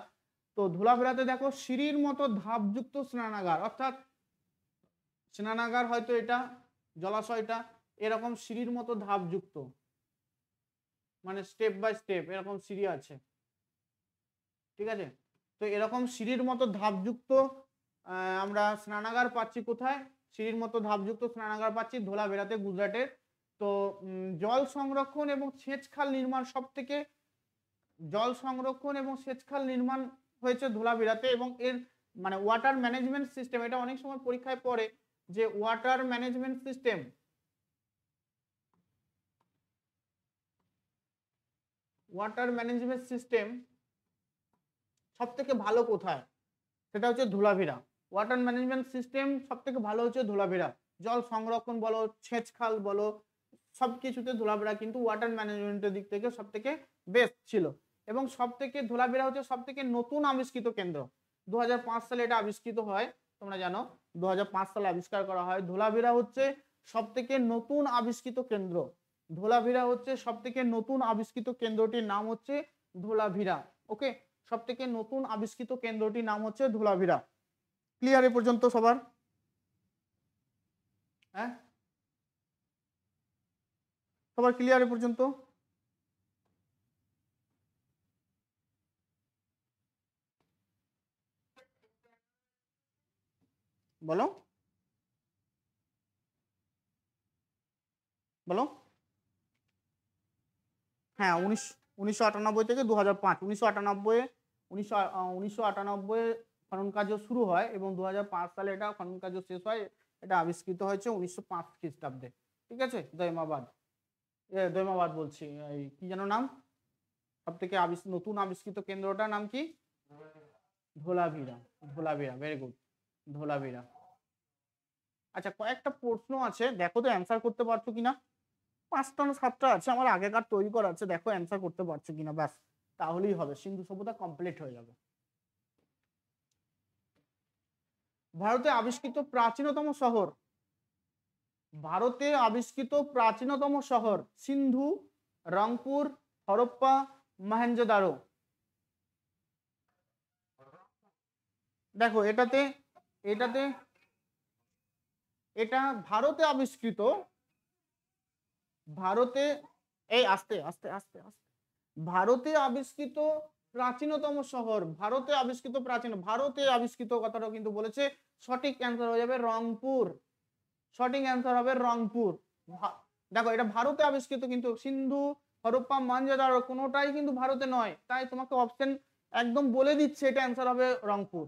A: তো ধোলাভিরাতে দেখো সিঁড়ির মতো ধাপযুক্ত স্নানাগার, অর্থাৎ স্নানাগার হয়তো এটা, জলাশয়টা এরকম সিঁড়ির মতো ধাপযুক্ত, মানে স্টেপ বাই স্টেপ এরকম সিঁড়ি আছে। ঠিক আছে, তো এরকম সিঁড়ির মতো ধাপযুক্ত আমরা স্নানাগার পাচ্ছি কোথায়? সিঁড়ির মতো ধাপযুক্ত স্নানাগার পাচ্ছি ধোলাভিরাতে, গুজরাটের। তো জল সংরক্ষণ এবং সেচখাল নির্মাণ, সব থেকে জল সংরক্ষণ এবং সেচখাল নির্মাণ হয়েছে ধোলাভিরাতে, এবং এর মানে ওয়াটার ম্যানেজমেন্ট সিস্টেম, এটা অনেক সময় পরীক্ষায় পড়ে যে water management system, water management system সব থেকে ভালো কোথায়? সেটা হচ্ছে ধোলাভিরা। ওয়াটার ম্যানেজমেন্ট সিস্টেম সব থেকে ভালো হচ্ছে ধোলাভিরা। জল সংরক্ষণ বলো, সেচ খাল বলো, সবকিছুতে ধোলাভিরা কিন্তু ওয়াটার ম্যানেজমেন্টের দিক থেকে সব থেকে বেস্ট ছিল। এবং সব থেকে ধোলাভিরা হচ্ছে সব থেকে নতুন আবিষ্কৃত কেন্দ্র। 2005 সালে এটা আবিষ্কৃত হয়, তোমরা জানো 2005 সালে আবিষ্কার করা হয়। ধোলাভিরা হচ্ছে সব থেকে নতুন আবিষ্কৃত কেন্দ্র। ধোলাভিরা হচ্ছে সব থেকে নতুন আবিষ্কৃত কেন্দ্রটির নাম হচ্ছে ধোলাভিরা। ওকে, সব থেকে নতুন আবিষ্কৃত কেন্দ্রটির নাম হচ্ছে ধোলাভিরা। ক্লিয়ার এ পর্যন্ত সবার? হ্যাঁ, সবার ক্লিয়ার এ পর্যন্ত? বলো বলো। হ্যাঁ 1998 থেকে 2005, 1998 1998 খনন কার্য শুরু হয় এবং 2005 সালে এটা খনন কার্য শেষ হয়। এটা আবিষ্কৃত হয়েছে 1905 খ্রিস্টাব্দে। ঠিক আছে, দৈমাবাদ, দৈমাবাদ বলছি, এই কি যেন নাম, সব থেকে নতুন আবিষ্কৃত কেন্দ্রটার নাম কি? ধোলাভিরা। Dholavira, very good, Dholavira. আচ্ছা, কয়েকটা প্রশ্ন আছে, দেখো তো অ্যান্সার করতে পারছো কিনা। 5টা না 7টা আছে, আমার আগেকার তৈরি করা আছে, দেখো অ্যান্সার করতে পারছো কিনা, ব্যাস তাহলেই হবে, সিন্ধু সভ্যতা কমপ্লিট হয়ে যাবে। ভারতে আবিষ্কৃত প্রাচীনতম শহর, ভারতে আবিষ্কৃত প্রাচীনতম শহর সিন্ধু, রংপুর, হরপ্পা, মহেঞ্জোদারো। দেখো এটাতে এটাতে এটা ভারতে আবিষ্কৃত, ভারতে, এই আস্তে আস্তে আস্তে আস্তে, ভারতে আবিষ্কৃত প্রাচীনতম শহর, ভারতে আবিষ্কৃত ভারতে আবিষ্কৃত কথাটা কিন্তু বলেছে, সঠিক অ্যান্সার হয়ে যাবে রংপুর, সঠিক অ্যান্সার হবে রংপুর। দেখো এটা ভারতে আবিষ্কৃত, কিন্তু সিন্ধু, হরপ্পা, মহেঞ্জোদারো কোনোটাই কিন্তু ভারতে নয়, তাই তোমাকে অপশন একদম বলে দিচ্ছে, এটা অ্যান্সার হবে রংপুর।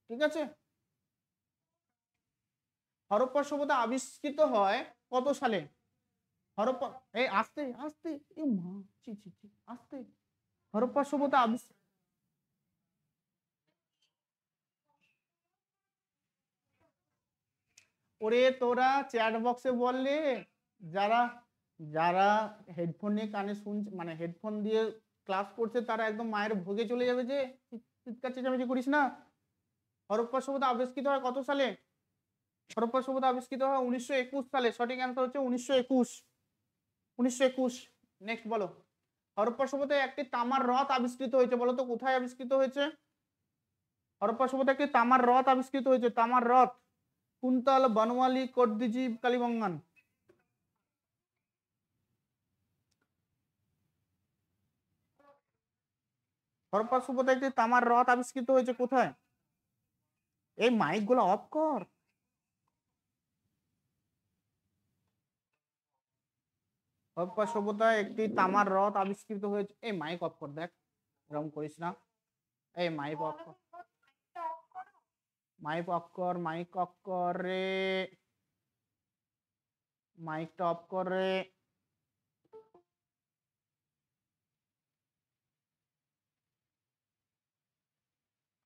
A: ঠিক আছে, হরপ্পা সভ্যতা আবিষ্কৃত হয় কত সালে? হরপ্পা, এই আস্তে আস্তে, এই মা, ছি ছি ছি, আস্তে। হরপ্পা সভ্যতা ওরে তোরা চ্যাট বক্সে বললে, যারা যারা হেডফোন নিয়ে কানে শুনছে, মানে হেডফোন দিয়ে ক্লাস করছে, তারা একদম মায়ের ভোগে চলে যাবে, যে চিৎকার চেঁচামেচি করিস না। হরপ্পা সভ্যতা আবিষ্কৃত হয় কত সালে? হরপ্পা সভ্যতা আবিষ্কৃত হয় 1921 সালে, সঠিক অ্যান্সার হচ্ছে 1921, 1921। নেক্সট বলো, হরপ্পা সভ্যতায় একটি তামার রথ আবিষ্কৃত হয়েছে, বলো তো কোথায় আবিষ্কৃত হয়েছে? হরপ্পা সভ্যতায় একটি তামার রথ আবিষ্কৃত হয়েছে, তামার রথ, কুন্তল, বনওয়ালি, কর্দিজি, কালীবঙ্গান। হরপ্পা সভ্যতায় একটি তামার রথ আবিষ্কৃত হয়েছে কোথায়? এই মাইক গুলো অফ কর। হরপ্পা সভ্যতায় একটি তামার রথ আবিষ্কৃত হয়েছে, এই মাইক অফ কর, দেখ এরকম করিস না, এই মাইক অফ কর, মাইক অফ কর, মাইক অফ কর রে, মাইকটা অফ কর রে।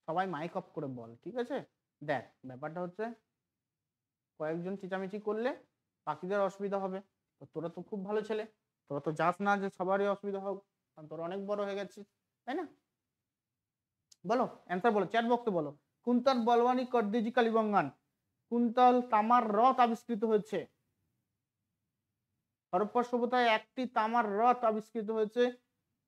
A: সবাই মাইক অফ করে বল, ঠিক আছে। দেখ ব্যাপারটা হচ্ছে, কয়েকজন চেঁচামেচি করলে বাকিদের অসুবিধা হবে, তো তোরা তো খুব ভালো ছেলে, তোরা তো যাস না যে সবারই অসুবিধা হোক, কারণ তোরা অনেক বড় হয়ে গেছিস, তাই না? বলো অ্যান্সার, বলো চ্যাট বক্সে বলো। কুন্তল, বলওয়ানি, কর্দিজি, কালীবঙ্গান। কুন্তল তামার রথ আবিষ্কৃত হয়েছে, হরপ্পা সভ্যতায় একটি তামার রথ আবিষ্কৃত হয়েছে,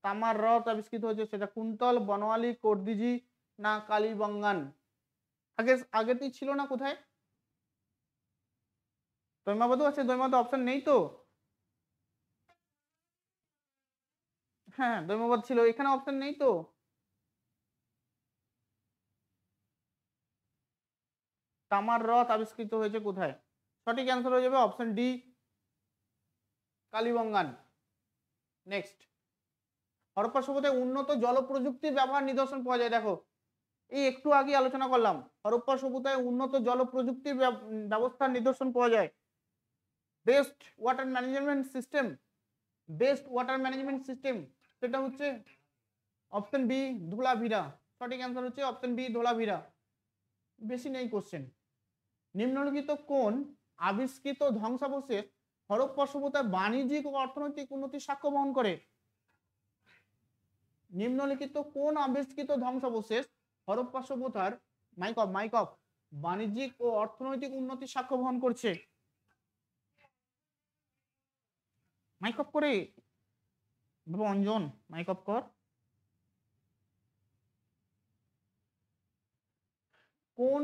A: তামার রথ আবিষ্কৃত হয়েছে, সেটা কুন্তল, বনওয়ালি, কর্দিজি না কালীবঙ্গান? আগেতেই ছিল না কোথায়? দৈমাবাদও আছে, দৈমাবাদ অপশন নেই তো? হ্যাঁ দৈমাবাদ ছিল, এখানে অপশন নেই তো। তামার রথ আবিষ্কৃত হয়েছে কোথায়? সঠিক অ্যান্সার হয়ে যাবে option D, Kalibangan. Next, Harappa সভ্যতায় উন্নত জল প্রযুক্তির ব্যবহার নিদর্শন পাওয়া যায়, দেখো এই একটু আগে আলোচনা করলাম, হরপ্পা সভ্যতায় উন্নত জল প্রযুক্তির ব্যবস্থার নিদর্শন পাওয়া যায়। Best water management system, best water management system, সেটা হচ্ছে অপশন বি, ধোলাভিরা। সঠিক অ্যান্সার হচ্ছে অপশন বি, ধোলাভিরা। বেশি নেই কোশ্চেন। নিম্নলিখিত কোন আবিষ্কৃত ধ্বংসাবশেষ হরপ্পা সভ্যতায় বাণিজ্যিক ও অর্থনৈতিক উন্নতির সাক্ষ্য বহন করে? নিম্নলিখিত কোন আবিষ্কৃত ধ্বংসাবশেষ হরপ্পা সভ্যতার, মাইক অফ, মাইক অফ, বাণিজ্যিক ও অর্থনৈতিক উন্নতির সাক্ষ্য বহন করছে? মাইক অফ করে অঞ্জন, মাইক অফ কর। কোন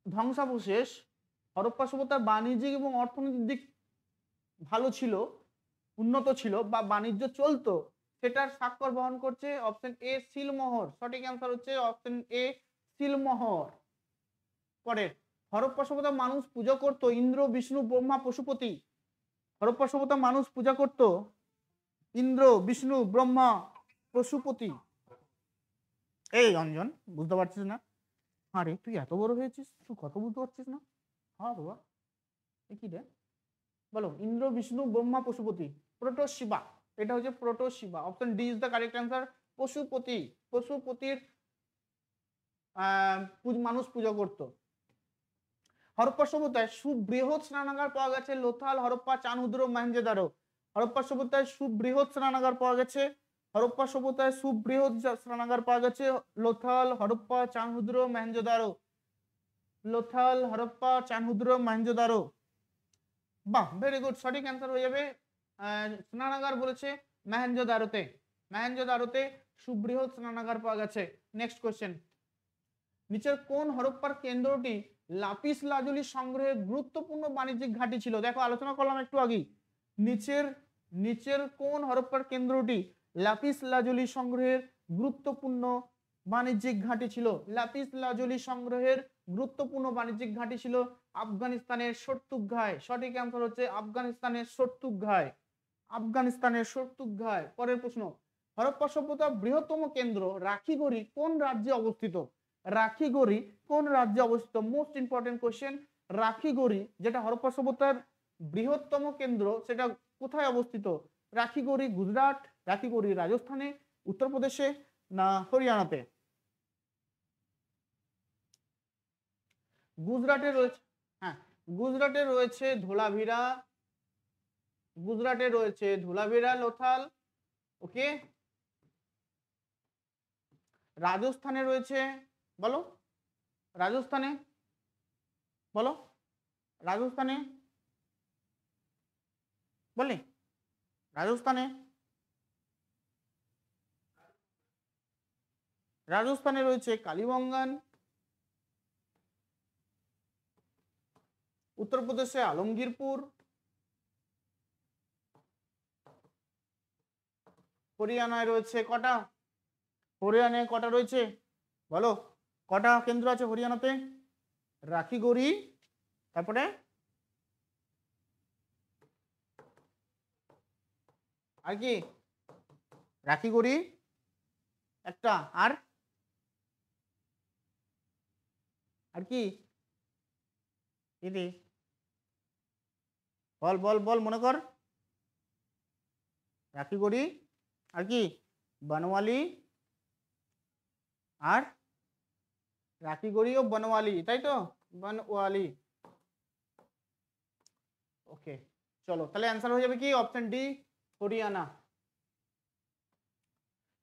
A: ধ্বংসাবশেষ হরপ্পা সভ্যতার বাণিজ্যিক এবং অর্থনৈতিক দিক ভালো ছিল, উন্নত ছিল বা বাণিজ্য চলতো, সেটার স্বাক্ষর বহন করছে? অপশন এ, সিলমোহর। সঠিক অ্যান্সার হচ্ছে অপশন এ, সিলমোহর। পরের, হরপ্পা সভ্যতা মানুষ পূজা করত ইন্দ্র বিষ্ণু ব্রহ্মা পশুপতি। হরপ্পা সভ্যতা মানুষ পূজা করত ইন্দ্র বিষ্ণু ব্রহ্মা পশুপতি। এই অঞ্জন বুঝতে পারছিস না? আরে তুই এত বড় হয়েছিস, তুই কত বুঝতে পারছিস না? হ্যাঁ বাবা, কি রে বলো? ইন্দ্র বিষ্ণু ব্রহ্মা পশুপতি, প্রোটো শিবা, এটা হচ্ছে proto Shiva. Option D is the correct answer, Pashupati. পশুপতির মানুষ পূজা করত। হরপ্পা সভ্যতায় সুবৃহৎ স্নানাগার পাওয়া গেছে লোথাল, হরপ্পা, চানহুদ্র, মহেঞ্জোদারো। হরপ্পা সভ্যতায় সুবৃহৎ স্নানাগার পাওয়া গেছে, হরপ্পা সভ্যতায় সুবৃহৎ স্নানাগার পাওয়া গেছে লোথাল, হরপ্পা, চানহুদ্র, মহেঞ্জোদারো। লোথাল, হরপ্পা, চানহুদ্র, মহেঞ্জোদারো। বাহ, ভেরি গুড, সঠিক অ্যান্সার হয়ে যাবে। স্নানাগার বলেছে মহেঞ্জোদারোতে। মহেঞ্জোদারোতে সুবৃহৎ স্নানাগার পাওয়া গেছে। নেক্সট কোশ্চেন, নিচের কোন হরপ্পার কেন্দ্রটি লাপিস লাজুলি সংগ্রহের গুরুত্বপূর্ণ বাণিজ্যিক ঘাঁটি ছিল? দেখো আলোচনা করলাম একটু আগে, নিচের কোন হরপ্পার কেন্দ্রটি লাপিস লাজুলি সংগ্রহের গুরুত্বপূর্ণ বাণিজ্যিক ঘাঁটি ছিল? লাপিস লাজুলি সংগ্রহের গুরুত্বপূর্ণ বাণিজ্যিক ঘাঁটি ছিল আফগানিস্তানের সর্তুকঘায়। সঠিক অ্যান্সার হচ্ছে আফগানিস্তানের সর্তুকঘায়। আফগানিস্তানের সর্তুকঘায়। পরের প্রশ্ন, হরপ্পা সভ্যতার বৃহত্তম কেন্দ্র রাখিগড়ি কোন রাজ্যে অবস্থিত? রাখিগড়ি কোন রাজ্যে অবস্থিত? Most important question. রাখিগড়ি যেটা হরপ্পা সভ্যতার বৃহত্তম কেন্দ্র, সেটা কোথায় অবস্থিত? রাখিগড়ি গুজরাট, রাখিগড়ি রাজস্থানে, উত্তরপ্রদেশে, না হরিয়ানাতে? গুজরাটে রয়েছে, হ্যাঁ গুজরাটে রয়েছে ধোলাভিরা, গুজরাটে রয়েছে ধোলাভিরা লোথাল। ওকে, রাজস্থানে রয়েছে, বলো রাজস্থানে, বলো রাজস্থানে, বললি রাজস্থানে, রাজস্থানে রয়েছে কালীবঙ্গান, উত্তরপ্রদেশে আলমগীরপুর, হরিয়ানায় রয়েছে কটা? হরিয়ানায় কটা রয়েছে বলো? কটা কেন্দ্র আছে হরিয়ানাতে? রাখিগড়ি, তারপরে আর কি? রাখিগড়ি একটা, আর কি? দিদি বল বল বল, মনে কর। রাখিগড়ি, আর কি? বনওয়ালি, আর রাখিগড়ি ও বনওয়ালি, তাই তো? বনওয়ালি। ওকে চলো, তাহলে অ্যান্সার হয়ে যাবে কি? Option D, Haryana.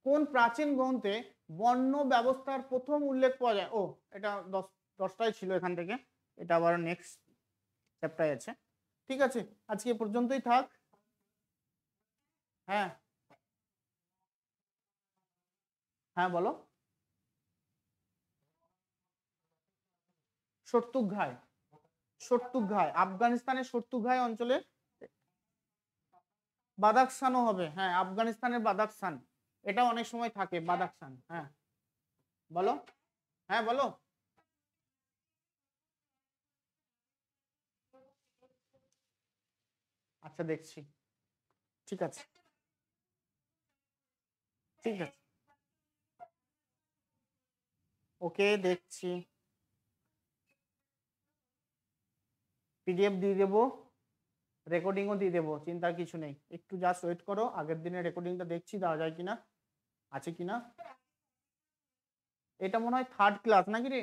A: কোন প্রাচীন গ্রন্থে বর্ণ ব্যবস্থার প্রথম উল্লেখ পাওয়া যায়? ও এটা 10টাই ছিল এখান থেকে, এটা আবার নেক্সট চ্যাপ্টারে আছে। ঠিক আছে, আজকে এ পর্যন্তই থাক। হ্যাঁ হ্যাঁ বলো। সর্তুকঘায়, সর্তুকঘায়, আফগানিস্তানের সর্তুকঘায় অঞ্চলে। বাদাখশানও হবে, হ্যাঁ আফগানিস্তানের বাদাখশান, এটা অনেক সময় থাকে বাদাখশান। হ্যাঁ বলো, হ্যাঁ বলো। আচ্ছা দেখছি, ঠিক আছে ঠিক আছে, ওকে দেখছি, পিডিএফ দিয়ে দেবো, রেকর্ডিংও দিয়ে দেবো, চিন্তার কিছু নেই। একটু জাস্ট ওয়েট করো, আগের দিনের রেকর্ডিংটা দেখছি দেওয়া যায় কিনা, আছে কিনা। এটা মনে হয় থার্ড ক্লাস নাকি রে?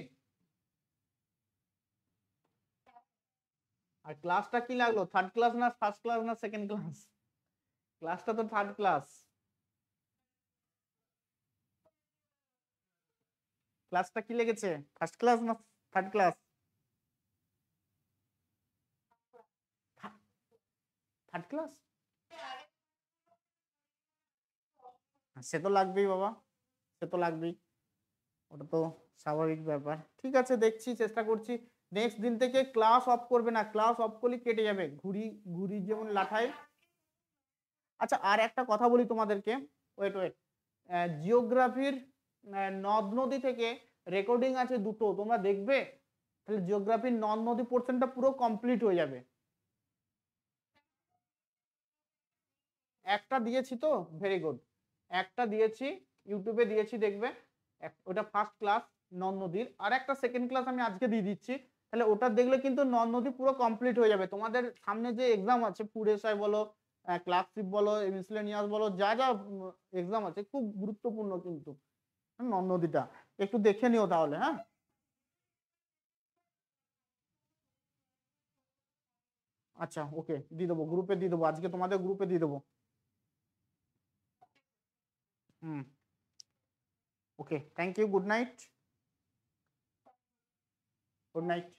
A: আর ক্লাসটা কি লাগলো, থার্ড ক্লাস না ফার্স্ট ক্লাস না সেকেন্ড ক্লাস? ক্লাসটা তো থার্ড ক্লাস। ক্লাসটা কি লেগেছে, ফার্স্ট ক্লাস না থার্ড ক্লাস? থার্ড ক্লাস, সে তো লাগবেই বাবা, সে তো লাগবেই, ওটা তো স্বাভাবিক ব্যাপার। ঠিক আছে দেখছি, চেষ্টা করছি। নেক্সট দিন থেকে ক্লাস অফ করবে না, ক্লাস অফ করলে কেটে যাবে, ঘুরি ঘুরি যেমন লাঠায়। আচ্ছা আর একটা কথা বলি তোমাদেরকে, ওয়েট ওয়েট, জিওগ্রাফির নদ নদী থেকে রেকর্ডিং আছে দুটো, তোমরা দেখবে? তাহলে জিওগ্রাফির নদ নদী পোর্শনটা পুরো কমপ্লিট হয়ে যাবে। একটা দিয়েছি তো, ভেরি গুড, একটা দিয়েছি, ইউটিউবে দিয়েছি, দেখবে ওটা ফার্স্ট ক্লাস নদ নদীর, আর একটা সেকেন্ড ক্লাস আমি আজকে দিয়ে দিচ্ছি। তাহলে ওটা দেখলে কিন্তু নদ নদী পুরো কমপ্লিট হয়ে যাবে। তোমাদের সামনে যে এক্সাম আছে, ফুড এসআই বলো, ক্লার্কশিপ বলো, মিসলেনিয়াস বলো, যা যা এক্সাম আছে, খুব গুরুত্বপূর্ণ কিন্তু নদ নদীটা একটু দেখে নিও তাহলে। হ্যাঁ, আচ্ছা, ওকে, দিয়ে দেবো, গ্রুপে দিয়ে দেবো, আজকে তোমাদের গ্রুপে দিয়ে দেবো। Hmm, okay, thank you, good night. Good night.